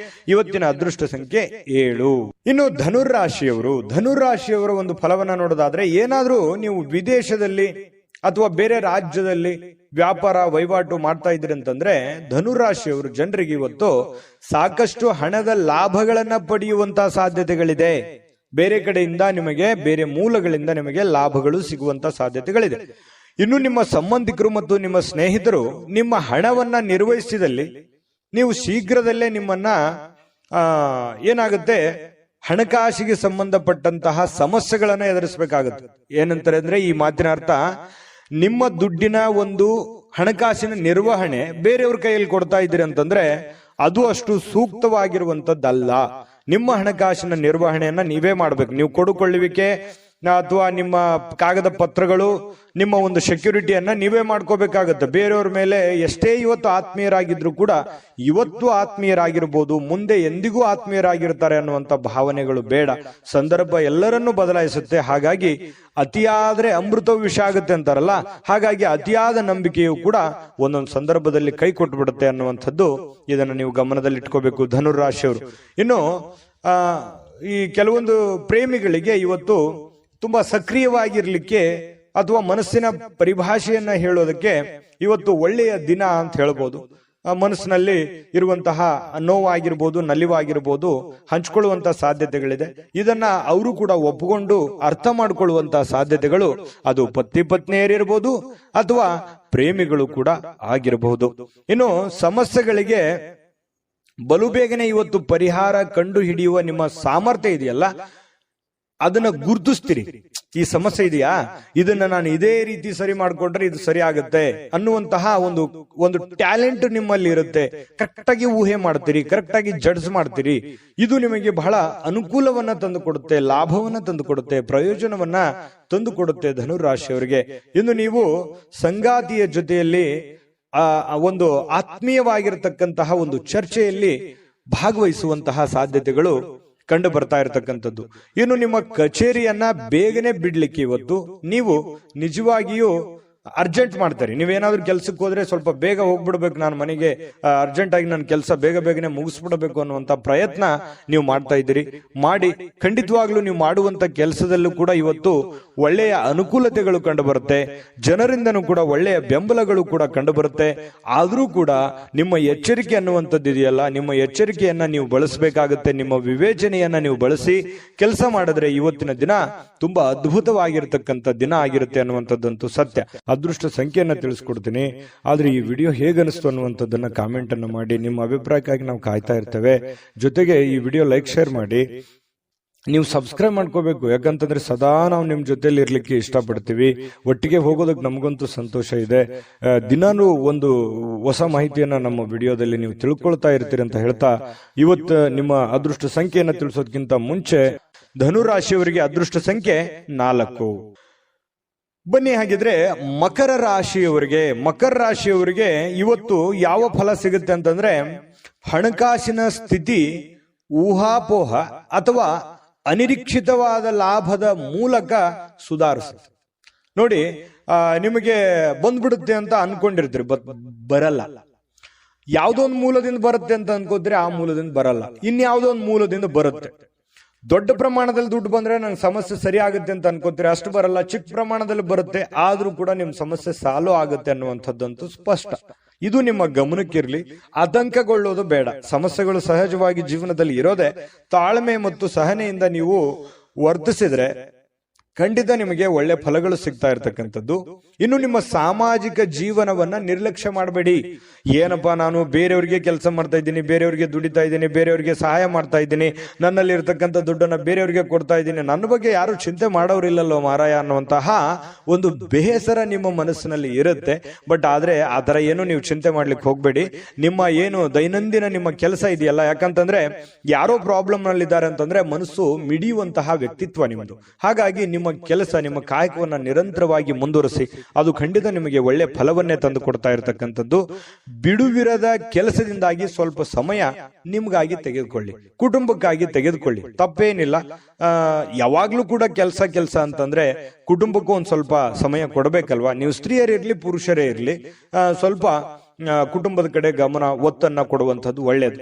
ಇವತ್ತಿನ ಅದೃಷ್ಟ ಸಂಖ್ಯೆ 7. ಇನ್ನು ಧನುರಾಶಿಯವರ ಒಂದು ಫಲವನ್ನ ನೋಡೋದಾದ್ರೆ, ಏನಾದ್ರೂ ನೀವು ವಿದೇಶದಲ್ಲಿ ಅಥವಾ ಬೇರೆ ರಾಜ್ಯದಲ್ಲಿ ವ್ಯಾಪಾರ ವಹಿವಾಟು ಮಾಡ್ತಾ ಇದ್ರಿ ಅಂತಂದ್ರೆ ಧನುರಾಶಿಯವರು ಜನರಿಗೆ ಇವತ್ತು ಸಾಕಷ್ಟು ಹಣದ ಲಾಭಗಳನ್ನ ಪಡೆಯುವಂತಹ ಸಾಧ್ಯತೆಗಳಿದೆ. ಬೇರೆ ಕಡೆಯಿಂದ ನಿಮಗೆ, ಬೇರೆ ಮೂಲಗಳಿಂದ ನಿಮಗೆ ಲಾಭಗಳು ಸಿಗುವಂತ ಸಾಧ್ಯತೆಗಳಿದೆ. ಇನ್ನು ನಿಮ್ಮ ಸಂಬಂಧಿಕರು ಮತ್ತು ನಿಮ್ಮ ಸ್ನೇಹಿತರು ನಿಮ್ಮ ಹಣವನ್ನ ನಿರ್ವಹಿಸಿದಲ್ಲಿ ನೀವು ಶೀಘ್ರದಲ್ಲೇ ನಿಮ್ಮನ್ನ ಏನಾಗುತ್ತೆ, ಹಣಕಾಸಿಗೆ ಸಂಬಂಧಪಟ್ಟಂತಹ ಸಮಸ್ಯೆಗಳನ್ನ ಎದುರಿಸಬೇಕಾಗುತ್ತೆ. ಏನಂತಾರೆ ಅಂದ್ರೆ, ಈ ಮಾತಿನ ಅರ್ಥ, ನಿಮ್ಮ ದುಡ್ಡಿನ ಒಂದು ಹಣಕಾಸಿನ ನಿರ್ವಹಣೆ ಬೇರೆಯವ್ರ ಕೈಯಲ್ಲಿ ಕೊಡ್ತಾ ಇದ್ದೀರಿ ಅಂತಂದ್ರೆ ಅದು ಅಷ್ಟು ಸೂಕ್ತವಾಗಿರುವಂತದ್ದಲ್ಲ. ನಿಮ್ಮ ಹಣಕಾಸಿನ ನಿರ್ವಹಣೆಯನ್ನ ನೀವೇ ಮಾಡ್ಬೇಕು. ನೀವು ಕೊಡುಕೊಳ್ಳುವಿಕೆ ಅಥವಾ ನಿಮ್ಮ ಕಾಗದ ಪತ್ರಗಳು, ನಿಮ್ಮ ಒಂದು ಸೆಕ್ಯೂರಿಟಿಯನ್ನ ನೀವೇ ಮಾಡ್ಕೋಬೇಕಾಗತ್ತೆ. ಬೇರೆಯವ್ರ ಮೇಲೆ ಎಷ್ಟೇ ಇವತ್ತು ಆತ್ಮೀಯರಾಗಿದ್ರು ಕೂಡ ಇವತ್ತು ಆತ್ಮೀಯರಾಗಿರ್ಬೋದು, ಮುಂದೆ ಎಂದಿಗೂ ಆತ್ಮೀಯರಾಗಿರ್ತಾರೆ ಅನ್ನುವಂಥ ಭಾವನೆಗಳು ಬೇಡ. ಸಂದರ್ಭ ಎಲ್ಲರನ್ನೂ ಬದಲಾಯಿಸುತ್ತೆ. ಹಾಗಾಗಿ ಅತಿಯಾದ್ರೆ ಅಮೃತವು ವಿಷ ಆಗುತ್ತೆ ಅಂತಾರಲ್ಲ, ಹಾಗಾಗಿ ಅತಿಯಾದ ನಂಬಿಕೆಯು ಕೂಡ ಒಂದೊಂದು ಸಂದರ್ಭದಲ್ಲಿ ಕೈ ಕೊಟ್ಬಿಡುತ್ತೆ ಅನ್ನುವಂಥದ್ದು ಇದನ್ನು ನೀವು ಗಮನದಲ್ಲಿಟ್ಕೋಬೇಕು ಧನುರಾಶಿಯವರು. ಇನ್ನು ಈ ಕೆಲವೊಂದು ಪ್ರೇಮಿಗಳಿಗೆ ಇವತ್ತು ತುಂಬಾ ಸಕ್ರಿಯವಾಗಿರ್ಲಿಕ್ಕೆ ಅಥವಾ ಮನಸ್ಸಿನ ಪರಿಭಾಷೆಯನ್ನ ಹೇಳೋದಕ್ಕೆ ಇವತ್ತು ಒಳ್ಳೆಯ ದಿನ ಅಂತ ಹೇಳ್ಬೋದು. ಮನಸ್ಸಿನಲ್ಲಿ ಇರುವಂತಹ ನೋವಾಗಿರ್ಬೋದು, ನಲಿವಾಗಿರ್ಬೋದು ಹಂಚ್ಕೊಳ್ಳುವಂತಹ ಸಾಧ್ಯತೆಗಳಿದೆ. ಇದನ್ನ ಅವರು ಕೂಡ ಒಪ್ಪಿಕೊಂಡು ಅರ್ಥ ಮಾಡಿಕೊಳ್ಳುವಂತಹ ಸಾಧ್ಯತೆಗಳು ಅದು ಪತಿ ಪತ್ನಿಯರಿರ್ಬೋದು ಅಥವಾ ಪ್ರೇಮಿಗಳು ಕೂಡ ಆಗಿರಬಹುದು. ಇನ್ನು ಸಮಸ್ಯೆಗಳಿಗೆ ಬಲು ಬೇಗನೆ ಇವತ್ತು ಪರಿಹಾರ ಕಂಡು ಹಿಡಿಯುವ ನಿಮ್ಮ ಸಾಮರ್ಥ್ಯ ಇದೆಯಲ್ಲ, ಅದನ್ನ ಗುರುತಿಸ್ತೀರಿ. ಈ ಸಮಸ್ಯೆ ಇದೆಯಾ, ಇದನ್ನ ನಾನು ಇದೇ ರೀತಿ ಸರಿ ಮಾಡ್ಕೊಂಡ್ರೆ ಇದು ಸರಿ ಆಗುತ್ತೆ ಅನ್ನುವಂತಹ ಒಂದು ಟ್ಯಾಲೆಂಟ್ ನಿಮ್ಮಲ್ಲಿ ಇರುತ್ತೆ. ಕರೆಕ್ಟ್ ಆಗಿ ಊಹೆ ಮಾಡ್ತೀರಿ, ಕರೆಕ್ಟ್ ಆಗಿ ಜಡ್ಜ್ ಮಾಡ್ತೀರಿ. ಇದು ನಿಮಗೆ ಬಹಳ ಅನುಕೂಲವನ್ನ ತಂದು ಕೊಡುತ್ತೆ, ಲಾಭವನ್ನ ತಂದು ಕೊಡುತ್ತೆ, ಪ್ರಯೋಜನವನ್ನ ತಂದು ಕೊಡುತ್ತೆ ಧನುರಾಶಿಯವರಿಗೆ. ಇನ್ನು ನೀವು ಸಂಗಾತಿಯ ಜೊತೆಯಲ್ಲಿ ಒಂದು ಆತ್ಮೀಯವಾಗಿರತಕ್ಕಂತಹ ಒಂದು ಚರ್ಚೆಯಲ್ಲಿ ಭಾಗವಹಿಸುವಂತಹ ಸಾಧ್ಯತೆಗಳು ಕಂಡು ಬರ್ತಾ ಇರತಕ್ಕಂಥದ್ದು. ಇನ್ನು ನಿಮ್ಮ ಕಚೇರಿಯನ್ನ ಬೇಗನೆ ಬಿಡ್ಲಿಕ್ಕೆ ಇವತ್ತು ನೀವು ನಿಜವಾಗಿಯೂ ಅರ್ಜೆಂಟ್ ಮಾಡ್ತಾರೆ. ನೀವೇನಾದ್ರೂ ಕೆಲ್ಸಕ್ಕೆ ಹೋದ್ರೆ ಸ್ವಲ್ಪ ಬೇಗ ಹೋಗ್ಬಿಡ್ಬೇಕು, ನಾನು ಮನೆಗೆ ಅರ್ಜೆಂಟ್ ಆಗಿ ನನ್ನ ಕೆಲಸ ಬೇಗನೆ ಮುಗಿಸ್ಬಿಡಬೇಕು ಅನ್ನುವಂತ ಪ್ರಯತ್ನ ನೀವು ಮಾಡ್ತಾ ಇದ್ದೀರಿ. ಮಾಡಿ ಖಂಡಿತವಾಗ್ಲೂ ನೀವು ಮಾಡುವಂತ ಕೆಲಸದಲ್ಲೂ ಕೂಡ ಇವತ್ತು ಒಳ್ಳೆಯ ಅನುಕೂಲತೆಗಳು ಕಂಡು ಬರುತ್ತೆ. ಜನರಿಂದನೂ ಕೂಡ ಒಳ್ಳೆಯ ಬೆಂಬಲಗಳು ಕೂಡ ಕಂಡು ಬರುತ್ತೆ. ಆದ್ರೂ ಕೂಡ ನಿಮ್ಮ ಎಚ್ಚರಿಕೆ ಅನ್ನುವಂಥದ್ದು ಇದೆಯಲ್ಲ, ನಿಮ್ಮ ಎಚ್ಚರಿಕೆಯನ್ನ ನೀವು ಬಳಸಬೇಕಾಗುತ್ತೆ. ನಿಮ್ಮ ವಿವೇಚನೆಯನ್ನ ನೀವು ಬಳಸಿ ಕೆಲಸ ಮಾಡಿದ್ರೆ ಇವತ್ತಿನ ದಿನ ತುಂಬಾ ಅದ್ಭುತವಾಗಿರ್ತಕ್ಕಂಥ ದಿನ ಆಗಿರುತ್ತೆ ಅನ್ನುವಂಥದ್ದಂತೂ ಸತ್ಯ. ಅದೃಷ್ಟ ಸಂಖ್ಯೆಯನ್ನ ತಿಳಿಸ್ಕೊಡ್ತೀನಿ. ಆದ್ರೆ ಈ ವಿಡಿಯೋ ಹೇಗನಿಸ್ತು ಅನ್ನುವಂಥದ್ದನ್ನ ಕಾಮೆಂಟ್ ಅನ್ನು ಮಾಡಿ. ನಿಮ್ಮ ಅಭಿಪ್ರಾಯಕ್ಕಾಗಿ ನಾವು ಕಾಯ್ತಾ ಇರ್ತೇವೆ. ಜೊತೆಗೆ ಈ ವಿಡಿಯೋ ಲೈಕ್ ಶೇರ್ ಮಾಡಿ. ನೀವು ಸಬ್ಸ್ಕ್ರೈಬ್ ಮಾಡ್ಕೋಬೇಕು, ಯಾಕಂತಂದ್ರೆ ಸದಾ ನಾವು ನಿಮ್ ಜೊತೆಲಿ ಇರ್ಲಿಕ್ಕೆ ಇಷ್ಟಪಡ್ತೀವಿ. ಒಟ್ಟಿಗೆ ಹೋಗೋದಕ್ಕೆ ನಮಗಂತೂ ಸಂತೋಷ ಇದೆ. ದಿನಾನು ಒಂದು ಹೊಸ ಮಾಹಿತಿಯನ್ನ ನಮ್ಮ ವಿಡಿಯೋದಲ್ಲಿ ನೀವು ತಿಳ್ಕೊಳ್ತಾ ಇರ್ತೀರಿ ಅಂತ ಹೇಳ್ತಾ, ಇವತ್ತು ನಿಮ್ಮ ಅದೃಷ್ಟ ಸಂಖ್ಯೆಯನ್ನ ತಿಳಿಸೋದಕ್ಕಿಂತ ಮುಂಚೆ ಧನುರಾಶಿಯವರಿಗೆ ಅದೃಷ್ಟ ಸಂಖ್ಯೆ 4. ಬನ್ನಿ ಹಾಗಿದ್ರೆ ಮಕರ ರಾಶಿಯವರಿಗೆ ಇವತ್ತು ಯಾವ ಫಲ ಸಿಗುತ್ತೆ ಅಂತಂದ್ರೆ, ಹಣಕಾಸಿನ ಸ್ಥಿತಿ ಊಹಾಪೋಹ ಅಥವಾ ಅನಿರೀಕ್ಷಿತವಾದ ಲಾಭದ ಮೂಲಕ ಸುಧಾರಿಸುತ್ತೆ. ನೋಡಿ, ನಿಮಗೆ ಬಂದ್ಬಿಡುತ್ತೆ ಅಂತ ಅನ್ಕೊಂಡಿರ್ತೀರಿ, ಬರಲ್ಲ. ಯಾವುದೋ ಒಂದು ಮೂಲದಿಂದ ಬರುತ್ತೆ ಅಂತ ಅನ್ಕೋದ್ರೆ ಆ ಮೂಲದಿಂದ ಬರಲ್ಲ, ಇನ್ಯಾವುದೋ ಒಂದು ಮೂಲದಿಂದ ಬರುತ್ತೆ. ದೊಡ್ಡ ಪ್ರಮಾಣದಲ್ಲಿ ದುಡ್ಡು ಬಂದ್ರೆ ನಂಗೆ ಸಮಸ್ಯೆ ಸರಿ ಆಗುತ್ತೆ ಅಂತ ಅನ್ಕೋತೀರಿ, ಅಷ್ಟು ಬರಲ್ಲ. ಚಿಕ್ಕ ಪ್ರಮಾಣದಲ್ಲಿ ಬರುತ್ತೆ, ಆದ್ರೂ ಕೂಡ ನಿಮ್ ಸಮಸ್ಯೆ ಸಾಲ್ವ್ ಆಗುತ್ತೆ ಅನ್ನುವಂಥದ್ದಂತೂ ಸ್ಪಷ್ಟ. ಇದು ನಿಮ್ಮ ಗಮನಕ್ಕಿರ್ಲಿ. ಆತಂಕಗೊಳ್ಳೋದು ಬೇಡ. ಸಮಸ್ಯೆಗಳು ಸಹಜವಾಗಿ ಜೀವನದಲ್ಲಿ ಇರೋದೆ. ತಾಳ್ಮೆ ಮತ್ತು ಸಹನೆಯಿಂದ ನೀವು ವರ್ತಿಸಿದ್ರೆ ಖಂಡಿತ ನಿಮಗೆ ಒಳ್ಳೆ ಫಲಗಳು ಸಿಗ್ತಾ ಇರ್ತಕ್ಕಂಥದ್ದು. ಇನ್ನು ನಿಮ್ಮ ಸಾಮಾಜಿಕ ಜೀವನವನ್ನ ನಿರ್ಲಕ್ಷ್ಯ ಮಾಡಬೇಡಿ. ಏನಪ್ಪಾ, ನಾನು ಬೇರೆಯವರಿಗೆ ಕೆಲಸ ಮಾಡ್ತಾ ಇದ್ದೀನಿ, ಬೇರೆಯವರಿಗೆ ದುಡಿತಾ ಇದ್ದೀನಿ, ಬೇರೆಯವರಿಗೆ ಸಹಾಯ ಮಾಡ್ತಾ ಇದ್ದೀನಿ, ನನ್ನಲ್ಲಿ ಇರ್ತಕ್ಕಂಥ ದುಡ್ಡನ್ನ ಬೇರೆಯವರಿಗೆ ಕೊಡ್ತಾ ಇದ್ದೀನಿ, ನನ್ನ ಬಗ್ಗೆ ಯಾರು ಚಿಂತೆ ಮಾಡೋರಿಲ್ಲಲ್ಲೋ ಮಾರಾಯ ಅನ್ನುವಂತಹ ಒಂದು ಬೇಸರ ನಿಮ್ಮ ಮನಸ್ಸಿನಲ್ಲಿ ಇರುತ್ತೆ. ಬಟ್ ಆದ್ರೆ ಆ ತರ ಏನು ನೀವು ಚಿಂತೆ ಮಾಡ್ಲಿಕ್ಕೆ ಹೋಗ್ಬೇಡಿ. ನಿಮ್ಮ ಏನು ದೈನಂದಿನ ನಿಮ್ಮ ಕೆಲಸ ಇದೆಯಲ್ಲ, ಯಾಕಂತಂದ್ರೆ ಯಾರೋ ಪ್ರಾಬ್ಲಮ್ ನಲ್ಲಿ ಇದ್ದಾರೆ ಅಂತಂದ್ರೆ ಮನಸ್ಸು ಮಿಡಿಯುವಂತಹ ವ್ಯಕ್ತಿತ್ವ ನಿಮ್ಮದು. ಹಾಗಾಗಿ ನಿಮ್ಮ ಕೆಲಸ, ನಿಮ್ಮ ಕಾಯಕವನ್ನ ನಿರಂತರವಾಗಿ ಮುಂದುವರಿಸಿ. ಅದು ಖಂಡಿತ ನಿಮಗೆ ಒಳ್ಳೆ ಫಲವನ್ನೇ ತಂದು ಕೊಡ್ತಾ ಇರತಕ್ಕಂಥದ್ದು. ಬಿಡುವಿರದ ಕೆಲಸದಿಂದಾಗಿ ಸ್ವಲ್ಪ ಸಮಯ ನಿಮ್ಗಾಗಿ ತೆಗೆದುಕೊಳ್ಳಿ, ಕುಟುಂಬಕ್ಕಾಗಿ ತೆಗೆದುಕೊಳ್ಳಿ, ತಪ್ಪೇನಿಲ್ಲ. ಯಾವಾಗ್ಲೂ ಕೂಡ ಕೆಲಸ ಅಂತಂದ್ರೆ ಕುಟುಂಬಕ್ಕೂ ಒಂದ್ ಸ್ವಲ್ಪ ಸಮಯ ಕೊಡಬೇಕಲ್ವಾ. ನೀವು ಸ್ತ್ರೀಯರಿರ್ಲಿ ಪುರುಷರೇ ಇರ್ಲಿ, ಸ್ವಲ್ಪ ಕುಟುಂಬದ ಕಡೆ ಗಮನ ಒತ್ತನ್ನ ಕೊಡುವಂಥದ್ದು ಒಳ್ಳೇದು.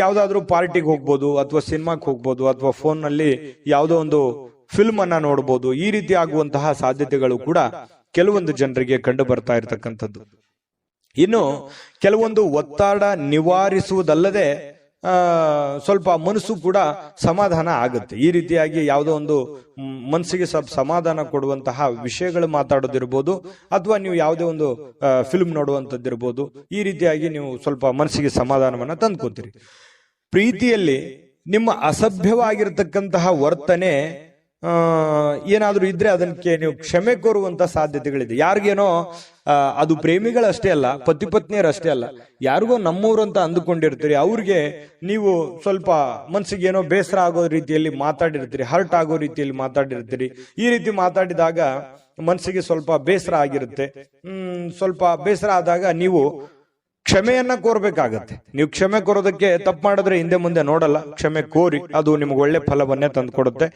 ಯಾವ್ದಾದ್ರು ಪಾರ್ಟಿಗೆ ಹೋಗ್ಬೋದು, ಅಥವಾ ಸಿನಿಮಾಕ್ಕೆ ಹೋಗ್ಬೋದು, ಅಥವಾ ಫೋನ್ ನಲ್ಲಿ ಯಾವುದೋ ಒಂದು ಫಿಲ್ಮ್ ಅನ್ನ ನೋಡಬಹುದು. ಈ ರೀತಿ ಆಗುವಂತಹ ಸಾಧ್ಯತೆಗಳು ಕೂಡ ಕೆಲವೊಂದು ಜನರಿಗೆ ಕಂಡು ಬರ್ತಾ ಇರತಕ್ಕಂಥದ್ದು. ಇನ್ನು ಕೆಲವೊಂದು ಒತ್ತಡ ನಿವಾರಿಸುವುದಲ್ಲದೆ ಸ್ವಲ್ಪ ಮನಸ್ಸು ಕೂಡ ಸಮಾಧಾನ ಆಗುತ್ತೆ. ಈ ರೀತಿಯಾಗಿ ಯಾವುದೋ ಒಂದು ಮನಸ್ಸಿಗೆ ಸಮಾಧಾನ ಕೊಡುವಂತಹ ವಿಷಯಗಳು ಮಾತಾಡೋದಿರ್ಬೋದು, ಅಥವಾ ನೀವು ಯಾವುದೇ ಒಂದು ಫಿಲ್ಮ್ ನೋಡುವಂಥದ್ದಿರ್ಬೋದು. ಈ ರೀತಿಯಾಗಿ ನೀವು ಸ್ವಲ್ಪ ಮನಸ್ಸಿಗೆ ಸಮಾಧಾನವನ್ನ ತಂದ್ಕೋತೀರಿ. ಪ್ರೀತಿಯಲ್ಲಿ ನಿಮ್ಮ ಅಸಭ್ಯವಾಗಿರ್ತಕ್ಕಂತಹ ವರ್ತನೆ ಏನಾದ್ರೂ ಇದ್ರೆ ಅದಕ್ಕೆ ನೀವು ಕ್ಷಮೆ ಕೋರುವಂತ ಸಾಧ್ಯತೆಗಳಿದೆ. ಯಾರಿಗೇನೋ ಅದು ಪ್ರೇಮಿಗಳಷ್ಟೇ ಅಲ್ಲ, ಪತಿ ಪತ್ನಿಯರಷ್ಟೇ ಅಲ್ಲ, ಯಾರಿಗೋ ನಮ್ಮೂರು ಅಂತ ಅಂದುಕೊಂಡಿರ್ತೀರಿ, ಅವ್ರಿಗೆ ನೀವು ಸ್ವಲ್ಪ ಮನ್ಸಿಗೆ ಏನೋ ಬೇಸರ ಆಗೋ ರೀತಿಯಲ್ಲಿ ಮಾತಾಡಿರ್ತೀರಿ, ಹರ್ಟ್ ಆಗೋ ರೀತಿಯಲ್ಲಿ ಮಾತಾಡಿರ್ತೀರಿ. ಈ ರೀತಿ ಮಾತಾಡಿದಾಗ ಮನಸ್ಸಿಗೆ ಸ್ವಲ್ಪ ಬೇಸರ ಆಗಿರುತ್ತೆ. ಸ್ವಲ್ಪ ಬೇಸರ ಆದಾಗ ನೀವು ಕ್ಷಮೆಯನ್ನ ಕೋರ್ಬೇಕಾಗತ್ತೆ. ನೀವು ಕ್ಷಮೆ ಕೋರೋದಕ್ಕೆ ತಪ್ಪು ಮಾಡಿದ್ರೆ ಹಿಂದೆ ಮುಂದೆ ನೋಡಲ್ಲ, ಕ್ಷಮೆ ಕೋರಿ, ಅದು ನಿಮ್ಗೆ ಒಳ್ಳೆ ಫಲವನ್ನೇ ತಂದುಕೊಡುತ್ತೆ.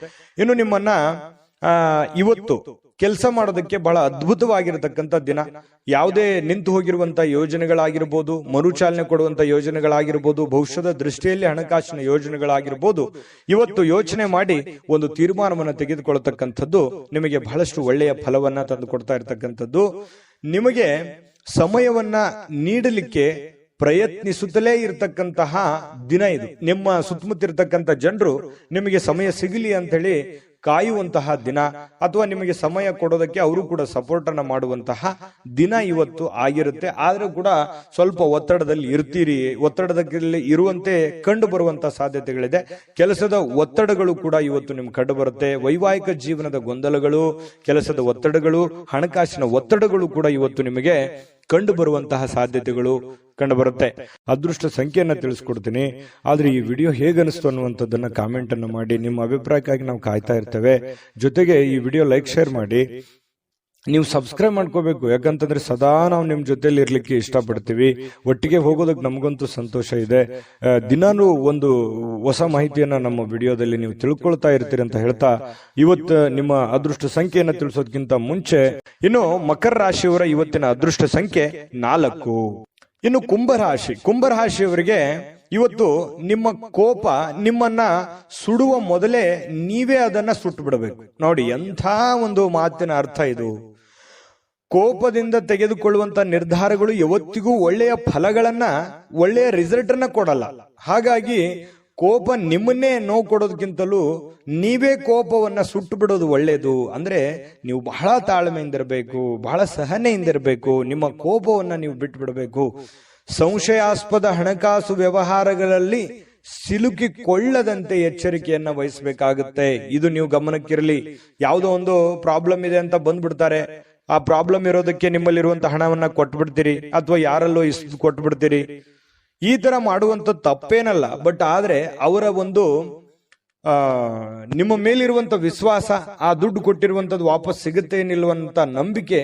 ಇನ್ನು ನಿಮ್ಮನ್ನ ಇವತ್ತು ಕೆಲಸ ಮಾಡೋದಕ್ಕೆ ಬಹಳ ಅದ್ಭುತವಾಗಿರತಕ್ಕಂಥ ದಿನ. ಯಾವುದೇ ನಿಂತು ಹೋಗಿರುವಂತ ಯೋಜನೆಗಳಾಗಿರ್ಬೋದು, ಮರುಚಾಲನೆ ಕೊಡುವಂತ ಯೋಜನೆಗಳಾಗಿರ್ಬೋದು, ಭವಿಷ್ಯದ ದೃಷ್ಟಿಯಲ್ಲಿ ಹಣಕಾಸಿನ ಯೋಜನೆಗಳಾಗಿರ್ಬೋದು, ಇವತ್ತು ಯೋಚನೆ ಮಾಡಿ ಒಂದು ತೀರ್ಮಾನವನ್ನು ತೆಗೆದುಕೊಳ್ಳತಕ್ಕಂಥದ್ದು ನಿಮಗೆ ಬಹಳಷ್ಟು ಒಳ್ಳೆಯ ಫಲವನ್ನ ತಂದು ಕೊಡ್ತಾ ಇರತಕ್ಕಂಥದ್ದು. ನಿಮಗೆ ಸಮಯವನ್ನ ನೀಡಲಿಕ್ಕೆ ಪ್ರಯತ್ನಿಸುತ್ತಲೇ ಇರತಕ್ಕಂತಹ ದಿನ ಇದು. ನಿಮ್ಮ ಸುತ್ತಮುತ್ತ ಇರತಕ್ಕಂಥ ಜನರು ನಿಮಗೆ ಸಮಯ ಸಿಗಲಿ ಅಂತೇಳಿ ಕಾಯುವಂತಹ ದಿನ, ಅಥವಾ ನಿಮಗೆ ಸಮಯ ಕೊಡೋದಕ್ಕೆ ಅವರು ಕೂಡ ಸಪೋರ್ಟ್ ಅನ್ನ ಮಾಡುವಂತಹ ದಿನ ಇವತ್ತು ಆಗಿರುತ್ತೆ. ಆದ್ರೂ ಕೂಡ ಸ್ವಲ್ಪ ಒತ್ತಡದಲ್ಲಿ ಇರ್ತೀರಿ. ಒತ್ತಡದಲ್ಲಿ ಇರುವಂತೆ ಕಂಡು ಬರುವಂತಹ ಸಾಧ್ಯತೆಗಳಿದೆ. ಕೆಲಸದ ಒತ್ತಡಗಳು ಕೂಡ ಇವತ್ತು ನಿಮ್ಗೆ ಕಂಡು ಬರುತ್ತೆ. ವೈವಾಹಿಕ ಜೀವನದ ಗೊಂದಲಗಳು, ಕೆಲಸದ ಒತ್ತಡಗಳು, ಹಣಕಾಸಿನ ಒತ್ತಡಗಳು ಕೂಡ ಇವತ್ತು ನಿಮಗೆ ಕಂಡು ಬರುವಂತಹ ಸಾಧ್ಯತೆಗಳು ಕಂಡು ಬರುತ್ತೆ. ಅದೃಷ್ಟ ಸಂಖ್ಯೆಯನ್ನ ತಿಳಿಸ್ಕೊಡ್ತೀನಿ. ಆದ್ರೆ ಈ ವಿಡಿಯೋ ಹೇಗನಿಸ್ತು ಅನ್ನುವಂಥದ್ದನ್ನ ಕಾಮೆಂಟ್ ಅನ್ನು ಮಾಡಿ. ನಿಮ್ಮ ಅಭಿಪ್ರಾಯಕ್ಕಾಗಿ ನಾವು ಕಾಯ್ತಾ ಇರ್ತೇವೆ. ಜೊತೆಗೆ ಈ ವಿಡಿಯೋ ಲೈಕ್, ಶೇರ್ ಮಾಡಿ. ನೀವು ಸಬ್ಸ್ಕ್ರೈಬ್ ಮಾಡ್ಕೋಬೇಕು, ಯಾಕಂತಂದ್ರೆ ಸದಾ ನಾವು ನಿಮ್ ಜೊತೆಲಿ ಇರ್ಲಿಕ್ಕೆ ಇಷ್ಟಪಡ್ತೀವಿ. ಒಟ್ಟಿಗೆ ಹೋಗೋದಕ್ಕೆ ನಮಗಂತೂ ಸಂತೋಷ ಇದೆ. ದಿನಾನು ಒಂದು ಹೊಸ ಮಾಹಿತಿಯನ್ನ ನಮ್ಮ ವಿಡಿಯೋದಲ್ಲಿ ನೀವು ತಿಳ್ಕೊಳ್ತಾ ಇರ್ತೀರಿ ಅಂತ ಹೇಳ್ತಾ, ಇವತ್ತು ನಿಮ್ಮ ಅದೃಷ್ಟ ಸಂಖ್ಯೆಯನ್ನ ತಿಳಿಸೋದಕ್ಕಿಂತ ಮುಂಚೆ ಇನ್ನು ಮಕರ ರಾಶಿಯವರ ಇವತ್ತಿನ ಅದೃಷ್ಟ ಸಂಖ್ಯೆ 4. ಇನ್ನು ಕುಂಭರಾಶಿಯವರಿಗೆ ಇವತ್ತು ನಿಮ್ಮ ಕೋಪ ನಿಮ್ಮನ್ನ ಸುಡುವ ಮೊದಲೇ ನೀವೇ ಅದನ್ನ ಸುಟ್ಟು ಬಿಡಬೇಕು. ನೋಡಿ ಎಂಥ ಒಂದು ಮಾತಿನ ಅರ್ಥ ಇದು. ಕೋಪದಿಂದ ತೆಗೆದುಕೊಳ್ಳುವಂತ ನಿರ್ಧಾರಗಳು ಯಾವತ್ತಿಗೂ ಒಳ್ಳೆಯ ಫಲಗಳನ್ನ, ಒಳ್ಳೆಯ ರಿಸಲ್ಟ್ ಅನ್ನ ಕೊಡಲ್ಲ. ಹಾಗಾಗಿ ಕೋಪ ನಿಮ್ಮನ್ನೇ ನೋವು ಕೊಡೋದಕ್ಕಿಂತಲೂ ನೀವೇ ಕೋಪವನ್ನ ಸುಟ್ಟು ಬಿಡೋದು ಒಳ್ಳೇದು. ಅಂದ್ರೆ ನೀವು ಬಹಳ ತಾಳ್ಮೆಯಿಂದಿರಬೇಕು, ಬಹಳ ಸಹನೆಯಿಂದಿರಬೇಕು. ನಿಮ್ಮ ಕೋಪವನ್ನ ನೀವು ಬಿಟ್ಟು ಬಿಡಬೇಕು. ಸಂಶಯಾಸ್ಪದ ಹಣಕಾಸು ವ್ಯವಹಾರಗಳಲ್ಲಿ ಸಿಲುಕಿಕೊಳ್ಳದಂತೆ ಎಚ್ಚರಿಕೆಯನ್ನ ವಹಿಸಬೇಕಾಗುತ್ತೆ. ಇದು ನೀವು ಗಮನಕ್ಕಿರಲಿ. ಯಾವುದೋ ಒಂದು ಪ್ರಾಬ್ಲಮ್ ಇದೆ ಅಂತ ಬಂದ್ಬಿಡ್ತಾರೆ. ಆ ಪ್ರಾಬ್ಲಮ್ ಇರೋದಕ್ಕೆ ನಿಮ್ಮಲ್ಲಿರುವಂತ ಹಣವನ್ನ ಕೊಟ್ಬಿಡ್ತೀರಿ, ಅಥವಾ ಯಾರಲ್ಲೋ ಕೊಟ್ಬಿಡ್ತೀರಿ. ಈ ತರ ಮಾಡುವಂತ ತಪ್ಪೇನಲ್ಲ. ಬಟ್ ಆದ್ರೆ ಅವರ ಒಂದು ನಿಮ್ಮ ಮೇಲಿರುವಂತ ವಿಶ್ವಾಸ, ಆ ದುಡ್ಡು ಕೊಟ್ಟಿರುವಂತದ್ದು ವಾಪಸ್ ಸಿಗುತ್ತೆ ನಿಲ್ಲುವಂತ ನಂಬಿಕೆ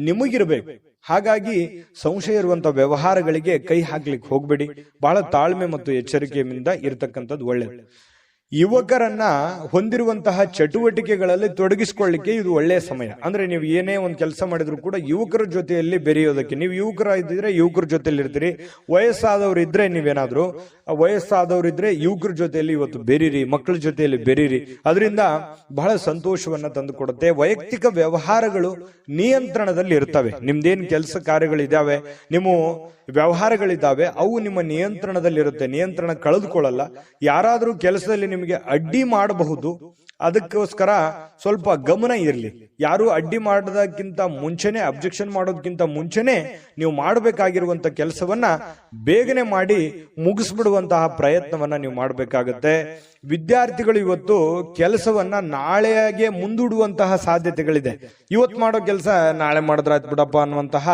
ನಿಮಗಿರ್ಬೇಕು. ಹಾಗಾಗಿ ಸಂಶಯ ಇರುವಂತ ವ್ಯವಹಾರಗಳಿಗೆ ಕೈ ಹಾಕ್ಲಿಕ್ಕೆ ಹೋಗ್ಬೇಡಿ. ಬಹಳ ತಾಳ್ಮೆ ಮತ್ತು ಎಚ್ಚರಿಕೆಯಿಂದ ಇರತಕ್ಕಂಥದ್ದು ಒಳ್ಳೆಯದು. ಯುವಕರನ್ನ ಹೊಂದಿರುವಂತಹ ಚಟುವಟಿಕೆಗಳಲ್ಲಿ ತೊಡಗಿಸಿಕೊಳ್ಳಿಕ್ಕೆ ಇದು ಒಳ್ಳೆಯ ಸಮಯ. ಅಂದ್ರೆ ನೀವು ಏನೇ ಒಂದು ಕೆಲಸ ಮಾಡಿದ್ರು ಕೂಡ ಯುವಕರ ಜೊತೆಯಲ್ಲಿ ಬೆರೆಯೋದಕ್ಕೆ, ನೀವು ಯುವಕರ ಇದ್ದಿದ್ರೆ ಯುವಕರ ಜೊತೆಯಲ್ಲಿ ಇರ್ತೀರಿ. ವಯಸ್ಸಾದವ್ರು ಇದ್ರೆ ನೀವೇನಾದ್ರು ವಯಸ್ಸಾದವರಿದ್ರೆ ಯುವಕರ ಜೊತೆಯಲ್ಲಿ ಇವತ್ತು ಬೆರೀರಿ, ಮಕ್ಕಳ ಜೊತೆಯಲ್ಲಿ ಬೆರೀರಿ. ಅದರಿಂದ ಬಹಳ ಸಂತೋಷವನ್ನ ತಂದು ಕೊಡುತ್ತೆ. ವೈಯಕ್ತಿಕ ವ್ಯವಹಾರಗಳು ನಿಯಂತ್ರಣದಲ್ಲಿ ಇರ್ತವೆ. ನಿಮ್ದೇನ್ ಕೆಲಸ ಕಾರ್ಯಗಳಿದಾವೆ, ನಿಮ್ಮ ವ್ಯವಹಾರಗಳಿದ್ದಾವೆ, ಅವು ನಿಮ್ಮ ನಿಯಂತ್ರಣದಲ್ಲಿರುತ್ತೆ. ನಿಯಂತ್ರಣ ಕಳೆದುಕೊಳ್ಳಲ್ಲ. ಯಾರಾದ್ರೂ ಕೆಲಸದಲ್ಲಿ ನಿಮಗೆ ಅಡ್ಡಿ ಮಾಡಬಹುದು, ಅದಕ್ಕೋಸ್ಕರ ಸ್ವಲ್ಪ ಗಮನ ಇರಲಿ. ಯಾರು ಅಡ್ಡಿ ಮಾಡೋದಕ್ಕಿಂತ ಮುಂಚೆನೆ, ಅಬ್ಜೆಕ್ಷನ್ ಮಾಡೋದಕ್ಕಿಂತ ಮುಂಚೆನೆ ನೀವು ಮಾಡಬೇಕಾಗಿರುವಂತ ಕೆಲಸವನ್ನ ಬೇಗನೆ ಮಾಡಿ ಮುಗಿಸ್ಬಿಡುವಂತಹ ಪ್ರಯತ್ನವನ್ನ ನೀವು ಮಾಡಬೇಕಾಗತ್ತೆ. ವಿದ್ಯಾರ್ಥಿಗಳು ಇವತ್ತು ಕೆಲಸವನ್ನ ನಾಳೆಗೆ ಮುಂದೂಡುವಂತಹ ಸಾಧ್ಯತೆಗಳಿದೆ. ಇವತ್ತು ಮಾಡೋ ಕೆಲಸ ನಾಳೆ ಮಾಡಿದ್ರೆ ಆಯ್ತು ಬಿಡಪ್ಪ ಅನ್ನುವಂತಹ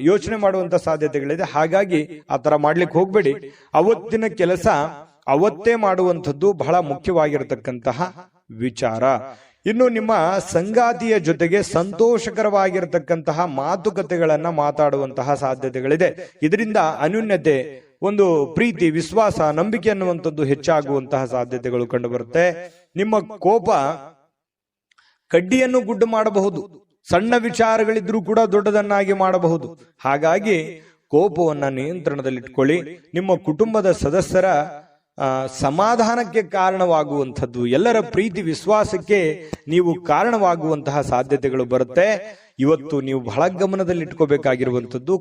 ಯೋಚನೆ ಮಾಡುವಂತ ಸಾಧ್ಯತೆಗಳಿದೆ. ಹಾಗಾಗಿ ಆ ತರ ಮಾಡ್ಲಿಕ್ಕೆ ಹೋಗ್ಬೇಡಿ. ಅವತ್ತಿನ ಕೆಲಸ ಅವತ್ತೇ ಮಾಡುವಂಥದ್ದು ಬಹಳ ಮುಖ್ಯವಾಗಿರತಕ್ಕಂತಹ ವಿಚಾರ. ಇನ್ನು ನಿಮ್ಮ ಸಂಗಾತಿಯ ಜೊತೆಗೆ ಸಂತೋಷಕರವಾಗಿರತಕ್ಕಂತಹ ಮಾತುಕತೆಗಳನ್ನ ಮಾತಾಡುವಂತಹ ಸಾಧ್ಯತೆಗಳಿದೆ. ಇದರಿಂದ ಅನ್ಯೋನ್ಯತೆ, ಒಂದು ಪ್ರೀತಿ, ವಿಶ್ವಾಸ, ನಂಬಿಕೆ ಅನ್ನುವಂಥದ್ದು ಹೆಚ್ಚಾಗುವಂತಹ ಸಾಧ್ಯತೆಗಳು ಕಂಡು ಬರುತ್ತೆ. ನಿಮ್ಮ ಕೋಪ ಕಡ್ಡಿಯನ್ನು ಗುಡ್ಡು ಮಾಡಬಹುದು. ಸಣ್ಣ ವಿಚಾರಗಳಿದ್ರೂ ಕೂಡ ದೊಡ್ಡದನ್ನಾಗಿ ಮಾಡಬಹುದು. ಹಾಗಾಗಿ ಕೋಪವನ್ನ ನಿಯಂತ್ರಣದಲ್ಲಿಟ್ಕೊಳ್ಳಿ. ನಿಮ್ಮ ಕುಟುಂಬದ ಸದಸ್ಯರ ಸಮಾಧಾನಕ್ಕೆ ಕಾರಣವಾಗುವಂಥದ್ದು, ಎಲ್ಲರ ಪ್ರೀತಿ ವಿಶ್ವಾಸಕ್ಕೆ ನೀವು ಕಾರಣವಾಗುವಂತಹ ಸಾಧ್ಯತೆಗಳು ಬರುತ್ತೆ. ಇವತ್ತು ನೀವು ಬಹಳ ಗಮನದಲ್ಲಿಟ್ಕೋಬೇಕಾಗಿರುವಂಥದ್ದು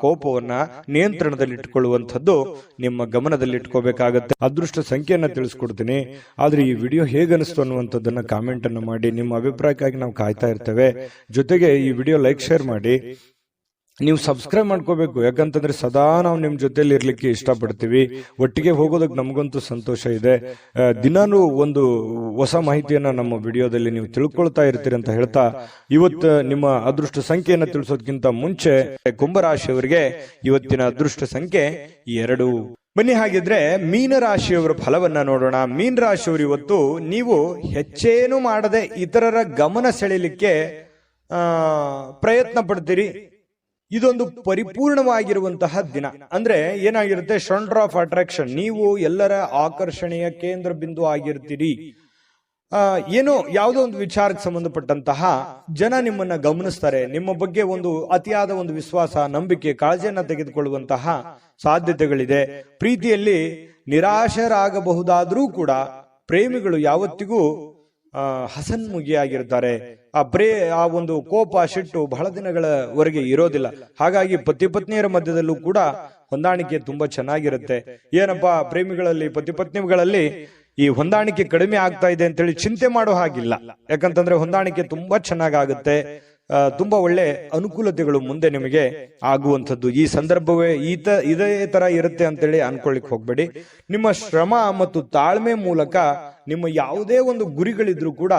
ಕೋಪವನ್ನ ನಿಯಂತ್ರಣದಲ್ಲಿಟ್ಕೊಳ್ಳುವಂಥದ್ದು ನಿಮ್ಮ ಗಮನದಲ್ಲಿಟ್ಕೋಬೇಕಾಗತ್ತೆ. ಅದೃಷ್ಟ ಸಂಖ್ಯೆಯನ್ನ ತಿಳಿಸ್ಕೊಡ್ತೀನಿ. ಆದ್ರೆ ಈ ವಿಡಿಯೋ ಹೇಗನಿಸ್ತು ಅನ್ನುವಂಥದ್ದನ್ನ ಕಾಮೆಂಟ್ ಅನ್ನು ಮಾಡಿ. ನಿಮ್ಮ ಅಭಿಪ್ರಾಯಕ್ಕಾಗಿ ನಾವು ಕಾಯ್ತಾ ಇರ್ತೇವೆ. ಜೊತೆಗೆ ಈ ವಿಡಿಯೋ ಲೈಕ್, ಶೇರ್ ಮಾಡಿ. ನೀವು ಸಬ್ಸ್ಕ್ರೈಬ್ ಮಾಡ್ಕೋಬೇಕು. ಯಾಕಂತಂದ್ರೆ ಸದಾ ನಾವು ನಿಮ್ ಜೊತೆಲಿ ಇರ್ಲಿಕ್ಕೆ ಇಷ್ಟಪಡ್ತೀವಿ. ಒಟ್ಟಿಗೆ ಹೋಗೋದಕ್ಕೆ ನಮಗಂತೂ ಸಂತೋಷ ಇದೆ. ದಿನಾನು ಒಂದು ಹೊಸ ಮಾಹಿತಿಯನ್ನ ನಮ್ಮ ವಿಡಿಯೋದಲ್ಲಿ ನೀವು ತಿಳ್ಕೊಳ್ತಾ ಇರ್ತೀರಿ ಅಂತ ಹೇಳ್ತಾ, ಇವತ್ತು ನಿಮ್ಮ ಅದೃಷ್ಟ ಸಂಖ್ಯೆಯನ್ನ ತಿಳಿಸೋದಕ್ಕಿಂತ ಮುಂಚೆ ಕುಂಭರಾಶಿಯವರಿಗೆ ಇವತ್ತಿನ ಅದೃಷ್ಟ ಸಂಖ್ಯೆ 2. ಬನ್ನಿ ಹಾಗಿದ್ರೆ ಮೀನರಾಶಿಯವರ ಫಲವನ್ನ ನೋಡೋಣ. ಮೀನರಾಶಿಯವರು ಇವತ್ತು ನೀವು ಹೆಚ್ಚೇನು ಮಾಡದೆ ಇತರರ ಗಮನ ಸೆಳೆಯಲಿಕ್ಕೆ ಪ್ರಯತ್ನ ಪಡ್ತೀರಿ. ಇದೊಂದು ಪರಿಪೂರ್ಣವಾಗಿರುವಂತಹ ದಿನ. ಅಂದ್ರೆ ಏನಾಗಿರುತ್ತೆ, ಸೆಂಟರ್ ಆಫ್ ಅಟ್ರಾಕ್ಷನ್. ನೀವು ಎಲ್ಲರ ಆಕರ್ಷಣೆಯ ಕೇಂದ್ರ ಬಿಂದು ಆಗಿರ್ತೀರಿ. ಏನೋ ಯಾವುದೋ ಒಂದು ವಿಚಾರಕ್ಕೆ ಸಂಬಂಧಪಟ್ಟಂತಹ ಜನ ನಿಮ್ಮನ್ನ ಗಮನಿಸ್ತಾರೆ. ನಿಮ್ಮ ಬಗ್ಗೆ ಒಂದು ಅತಿಯಾದ ಒಂದು ವಿಶ್ವಾಸ, ನಂಬಿಕೆ, ಕಾಳಜಿಯನ್ನ ತೆಗೆದುಕೊಳ್ಳುವಂತಹ ಸಾಧ್ಯತೆಗಳಿದೆ. ಪ್ರೀತಿಯಲ್ಲಿ ನಿರಾಶರಾಗಬಹುದಾದ್ರೂ ಕೂಡ ಪ್ರೇಮಿಗಳು ಯಾವತ್ತಿಗೂ ಹಸನ್ಮುಖಿಯಾಗಿರ್ತಾರೆ. ಆ ಒಂದು ಕೋಪ, ಸಿಟ್ಟು ಬಹಳ ದಿನಗಳವರೆಗೆ ಇರೋದಿಲ್ಲ. ಹಾಗಾಗಿ ಪತಿ ಪತ್ನಿಯರ ಮಧ್ಯದಲ್ಲೂ ಕೂಡ ಹೊಂದಾಣಿಕೆ ತುಂಬಾ ಚೆನ್ನಾಗಿರುತ್ತೆ. ಏನಪ್ಪಾ ಪ್ರೇಮಿಗಳಲ್ಲಿ, ಪತಿ ಪತ್ನಿಗಳಲ್ಲಿ ಈ ಹೊಂದಾಣಿಕೆ ಕಡಿಮೆ ಆಗ್ತಾ ಇದೆ ಅಂತೇಳಿ ಚಿಂತೆ ಮಾಡೋ ಹಾಗಿಲ್ಲ. ಯಾಕಂತಂದ್ರೆ ಹೊಂದಾಣಿಕೆ ತುಂಬಾ ಚೆನ್ನಾಗಾಗುತ್ತೆ. ತುಂಬಾ ಒಳ್ಳೆ ಅನುಕೂಲತೆಗಳು ಮುಂದೆ ನಿಮಗೆ ಆಗುವಂಥದ್ದು. ಈ ಸಂದರ್ಭವೇ ಇದೇ ತರ ಇರುತ್ತೆ ಅಂತೇಳಿ ಅನ್ಕೊಳ್ಳಿಕ್ ಹೋಗ್ಬೇಡಿ. ನಿಮ್ಮ ಶ್ರಮ ಮತ್ತು ತಾಳ್ಮೆ ಮೂಲಕ ನಿಮ್ಮ ಯಾವುದೇ ಒಂದು ಗುರಿಗಳಿದ್ರೂ ಕೂಡ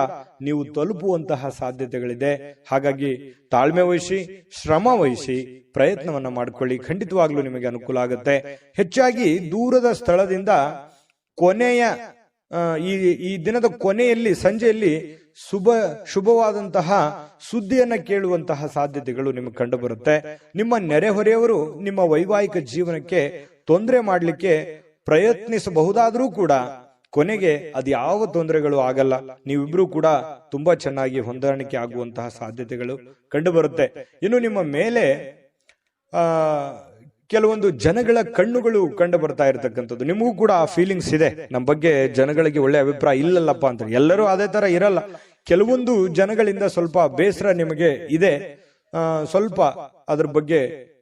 ನೀವು ತಲುಪುವಂತಹ ಸಾಧ್ಯತೆಗಳಿದೆ. ಹಾಗಾಗಿ ತಾಳ್ಮೆ ವಹಿಸಿ, ಶ್ರಮ ವಹಿಸಿ, ಪ್ರಯತ್ನವನ್ನ ಮಾಡ್ಕೊಳ್ಳಿ. ಖಂಡಿತವಾಗ್ಲೂ ನಿಮಗೆ ಅನುಕೂಲ ಆಗುತ್ತೆ. ಹೆಚ್ಚಾಗಿ ದೂರದ ಸ್ಥಳದಿಂದ ಈ ದಿನದ ಕೊನೆಯಲ್ಲಿ, ಸಂಜೆಯಲ್ಲಿ ಶುಭವಾದಂತಹ ಸುದ್ದಿಯನ್ನ ಕೇಳುವಂತಹ ಸಾಧ್ಯತೆಗಳು ನಿಮಗೆ ಕಂಡು ಬರುತ್ತೆ. ನಿಮ್ಮ ನೆರೆಹೊರೆಯವರು ನಿಮ್ಮ ವೈವಾಹಿಕ ಜೀವನಕ್ಕೆ ತೊಂದರೆ ಮಾಡಲಿಕ್ಕೆ ಪ್ರಯತ್ನಿಸಬಹುದಾದ್ರೂ ಕೂಡ ಕೊನೆಗೆ ಅದ್ಯಾವ ತೊಂದರೆಗಳು ಆಗಲ್ಲ. ನೀವಿಬ್ರು ಕೂಡ ತುಂಬಾ ಚೆನ್ನಾಗಿ ಹೊಂದಾಣಿಕೆ ಆಗುವಂತಹ ಸಾಧ್ಯತೆಗಳು ಕಂಡು ಬರುತ್ತೆ. ಇನ್ನು ನಿಮ್ಮ ಮೇಲೆ ಕೆಲವೊಂದು ಜನಗಳ ಕಣ್ಣುಗಳು ಕಂಡು ಬರ್ತಾ ಇರತಕ್ಕಂಥದ್ದು. ನಿಮಗೂ ಕೂಡ ಆ ಫೀಲಿಂಗ್ಸ್ ಇದೆ, ನಮ್ಮ ಬಗ್ಗೆ ಜನಗಳಿಗೆ ಒಳ್ಳೆ ಅಭಿಪ್ರಾಯ ಇಲ್ಲಲ್ಲಪ್ಪ ಅಂತ. ಎಲ್ಲರೂ ಅದೇ ತರ ಇರಲ್ಲ. ಕೆಲವೊಂದು ಜನಗಳಿಂದ ಸ್ವಲ್ಪ ಬೇಸರ ನಿಮಗೆ ಇದೆ. ಸ್ವಲ್ಪ ಅದ್ರ ಬಗ್ಗೆ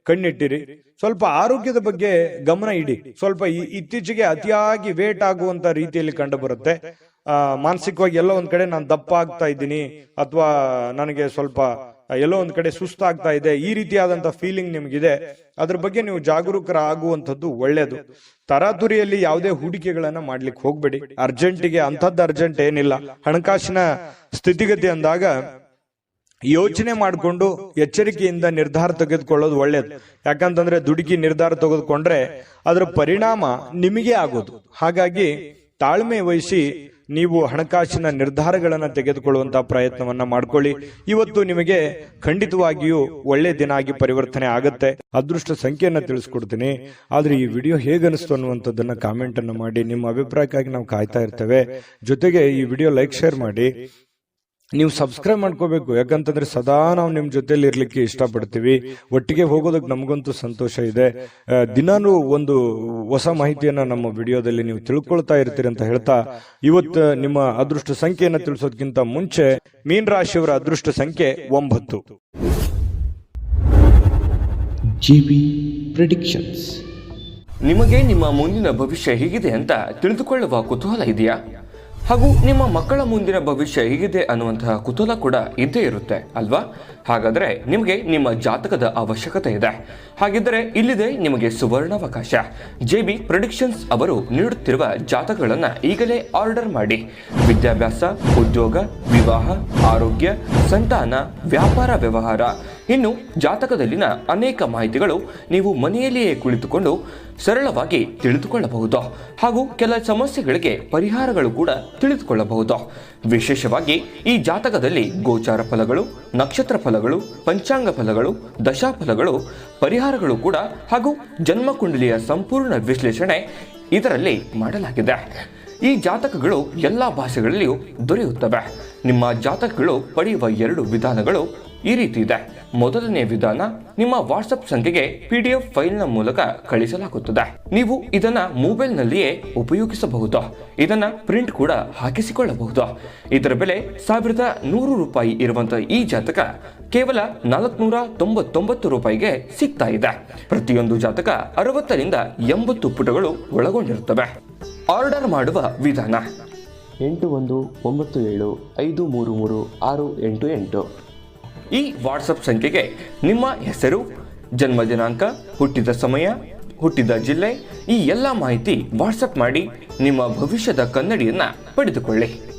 ಕಣ್ಣಿಟ್ಟಿರಿ. ಸ್ವಲ್ಪ ಆರೋಗ್ಯದ ಬಗ್ಗೆ ಗಮನ ಇಡಿ. ಸ್ವಲ್ಪ ಇತ್ತೀಚೆಗೆ ಅತಿಯಾಗಿ ವೇಟ್ ಆಗುವಂತ ರೀತಿಯಲ್ಲಿ ಕಂಡು ಬರುತ್ತೆ. ಮಾನಸಿಕವಾಗಿ ಎಲ್ಲೋ ಒಂದ್ ಕಡೆ ನಾನು ದಪ್ಪ ಆಗ್ತಾ ಇದ್ದೀನಿ, ಅಥವಾ ನನಗೆ ಸ್ವಲ್ಪ ಎಲ್ಲೋ ಒಂದ್ ಕಡೆ ಸುಸ್ತಾಗ್ತಾ ಇದೆ, ಈ ರೀತಿಯಾದಂತಹ ಫೀಲಿಂಗ್ ನಿಮ್ಗಿದೆ. ಅದ್ರ ಬಗ್ಗೆ ನೀವು ಜಾಗರೂಕರಾಗುವಂಥದ್ದು ಒಳ್ಳೇದು. ತರಾತುರಿಯಲ್ಲಿ ಯಾವುದೇ ಹೂಡಿಕೆಗಳನ್ನ ಮಾಡ್ಲಿಕ್ಕೆ ಹೋಗ್ಬೇಡಿ. ಅರ್ಜೆಂಟಿಗೆ ಅಂಥದ್ದು ಅರ್ಜೆಂಟ್ ಏನಿಲ್ಲ. ಹಣಕಾಸಿನ ಸ್ಥಿತಿಗತಿ ಅಂದಾಗ ಯೋಚನೆ ಮಾಡಿಕೊಂಡು ಎಚ್ಚರಿಕೆಯಿಂದ ನಿರ್ಧಾರ ತೆಗೆದುಕೊಳ್ಳೋದು ಒಳ್ಳೇದು. ಯಾಕಂತಂದ್ರೆ ದುಡುಕಿ ನಿರ್ಧಾರ ತೆಗೆದುಕೊಂಡ್ರೆ ಅದರ ಪರಿಣಾಮ ನಿಮಗೆ ಆಗೋದು. ಹಾಗಾಗಿ ತಾಳ್ಮೆ ವಹಿಸಿ ನೀವು ಹಣಕಾಸಿನ ನಿರ್ಧಾರಗಳನ್ನ ತೆಗೆದುಕೊಳ್ಳುವಂತಹ ಪ್ರಯತ್ನವನ್ನ ಮಾಡ್ಕೊಳ್ಳಿ. ಇವತ್ತು ನಿಮಗೆ ಖಂಡಿತವಾಗಿಯೂ ಒಳ್ಳೆ ದಿನ ಆಗಿ ಪರಿವರ್ತನೆ ಆಗುತ್ತೆ. ಅದೃಷ್ಟ ಸಂಖ್ಯೆಯನ್ನ ತಿಳಿಸ್ಕೊಡ್ತೀನಿ. ಆದ್ರೆ ಈ ವಿಡಿಯೋ ಹೇಗನಿಸ್ತು ಅನ್ನುವಂಥದ್ದನ್ನ ಕಾಮೆಂಟ್ ಅನ್ನ ಮಾಡಿ. ನಿಮ್ಮ ಅಭಿಪ್ರಾಯಕ್ಕಾಗಿ ನಾವು ಕಾಯ್ತಾ ಇರ್ತೇವೆ. ಜೊತೆಗೆ ಈ ವಿಡಿಯೋ ಲೈಕ್, ಶೇರ್ ಮಾಡಿ. ನೀವು ಸಬ್ಸ್ಕ್ರೈಬ್ ಮಾಡ್ಕೋಬೇಕು. ಯಾಕಂತಂದ್ರೆ ಸದಾ ನಾವು ನಿಮ್ ಜೊತೆಲಿ ಇರ್ಲಿಕ್ಕೆ ಇಷ್ಟಪಡ್ತೀವಿ. ಒಟ್ಟಿಗೆ ಹೋಗೋದಕ್ಕೆ ನಮಗಂತೂ ಸಂತೋಷ ಇದೆ. ದಿನಾನು ಒಂದು ಹೊಸ ಮಾಹಿತಿಯನ್ನ ನಮ್ಮ ವಿಡಿಯೋದಲ್ಲಿ ನೀವು ತಿಳ್ಕೊಳ್ತಾ ಇರ್ತೀರಿ ಅಂತ ಹೇಳ್ತಾ, ಇವತ್ತು ನಿಮ್ಮ ಅದೃಷ್ಟ ಸಂಖ್ಯೆಯನ್ನ ತಿಳಿಸೋದಕ್ಕಿಂತ ಮುಂಚೆ ಮೀನ್ ರಾಶಿಯವರ ಅದೃಷ್ಟ ಸಂಖ್ಯೆ 9. GB predictions. ನಿಮಗೆ ನಿಮ್ಮ ಮುಂದಿನ ಭವಿಷ್ಯ ಹೇಗಿದೆ ಅಂತ ತಿಳಿದುಕೊಳ್ಳುವ ಕುತೂಹಲ ಇದೆಯಾ? ಹಾಗೂ ನಿಮ್ಮ ಮಕ್ಕಳ ಮುಂದಿನ ಭವಿಷ್ಯ ಹೇಗಿದೆ ಅನ್ನುವಂತಹ ಕುತೂಹಲ ಕೂಡ ಇದ್ದೇ ಇರುತ್ತೆ ಅಲ್ವಾ? ಹಾಗಾದರೆ ನಿಮಗೆ ನಿಮ್ಮ ಜಾತಕದ ಅವಶ್ಯಕತೆ ಇದೆ. ಹಾಗಿದ್ದರೆ ಇಲ್ಲಿದೆ ನಿಮಗೆ ಸುವರ್ಣಾವಕಾಶ. JB ಪ್ರೆಡಿಕ್ಷನ್ಸ್ ಅವರು ನೀಡುತ್ತಿರುವ ಜಾತಕಗಳನ್ನು ಈಗಲೇ ಆರ್ಡರ್ ಮಾಡಿ. ವಿದ್ಯಾಭ್ಯಾಸ, ಉದ್ಯೋಗ, ವಿವಾಹ, ಆರೋಗ್ಯ, ಸಂತಾನ, ವ್ಯಾಪಾರ ವ್ಯವಹಾರ, ಇನ್ನು ಜಾತಕದಲ್ಲಿನ ಅನೇಕ ಮಾಹಿತಿಗಳು ನೀವು ಮನೆಯಲ್ಲಿಯೇ ಕುಳಿತುಕೊಂಡು ಸರಳವಾಗಿ ತಿಳಿದುಕೊಳ್ಳಬಹುದು. ಹಾಗೂ ಕೆಲ ಸಮಸ್ಯೆಗಳಿಗೆ ಪರಿಹಾರಗಳು ಕೂಡ ತಿಳಿದುಕೊಳ್ಳಬಹುದು. ವಿಶೇಷವಾಗಿ ಈ ಜಾತಕದಲ್ಲಿ ಗೋಚಾರ ಫಲಗಳು, ನಕ್ಷತ್ರ ಫಲಗಳು, ಪಂಚಾಂಗ ಫಲಗಳು, ದಶಾಫಲಗಳು, ಪರಿಹಾರಗಳು ಕೂಡ ಹಾಗೂ ಜನ್ಮಕುಂಡಲಿಯ ಸಂಪೂರ್ಣ ವಿಶ್ಲೇಷಣೆ ಇದರಲ್ಲಿ ಮಾಡಲಾಗಿದೆ. ಈ ಜಾತಕಗಳು ಎಲ್ಲ ಭಾಷೆಗಳಲ್ಲಿಯೂ ದೊರೆಯುತ್ತವೆ. ನಿಮ್ಮ ಜಾತಕಗಳು ಪಡೆಯುವ 2 ವಿಧಾನಗಳು ಈ ರೀತಿ ಇದೆ. ಮೊದಲನೇ ವಿಧಾನ, ನಿಮ್ಮ ವಾಟ್ಸಪ್ ಸಂಖ್ಯೆಗೆ PDF ಫೈಲ್ನ ಮೂಲಕ ಕಳಿಸಲಾಗುತ್ತದೆ. ನೀವು ಇದನ್ನ ಮೊಬೈಲ್ನಲ್ಲಿಯೇ ಉಪಯೋಗಿಸಬಹುದು. ಇದನ್ನ ಪ್ರಿಂಟ್ ಕೂಡ ಹಾಕಿಸಿಕೊಳ್ಳಬಹುದು. ಇದರ ಬೆಲೆ 1100 ರೂಪಾಯಿ ಇರುವಂತಹ ಈ ಜಾತಕ ಕೇವಲ 499 ರೂಪಾಯಿಗೆ ಸಿಗ್ತಾ ಇದೆ. ಪ್ರತಿಯೊಂದು ಜಾತಕ 60 ರಿಂದ 80 ಪುಟಗಳು ಒಳಗೊಂಡಿರುತ್ತವೆ. ಆರ್ಡರ್ ಮಾಡುವ ವಿಧಾನ: 8197533688. ಈ ವಾಟ್ಸಪ್ ಸಂಖ್ಯೆಗೆ ನಿಮ್ಮ ಹೆಸರು, ಜನ್ಮ ದಿನಾಂಕ, ಹುಟ್ಟಿದ ಸಮಯ, ಹುಟ್ಟಿದ ಜಿಲ್ಲೆ, ಈ ಎಲ್ಲ ಮಾಹಿತಿ ವಾಟ್ಸಪ್ ಮಾಡಿ ನಿಮ್ಮ ಭವಿಷ್ಯದ ಕನ್ನಡಿಯನ್ನ ಪಡೆದುಕೊಳ್ಳಿ.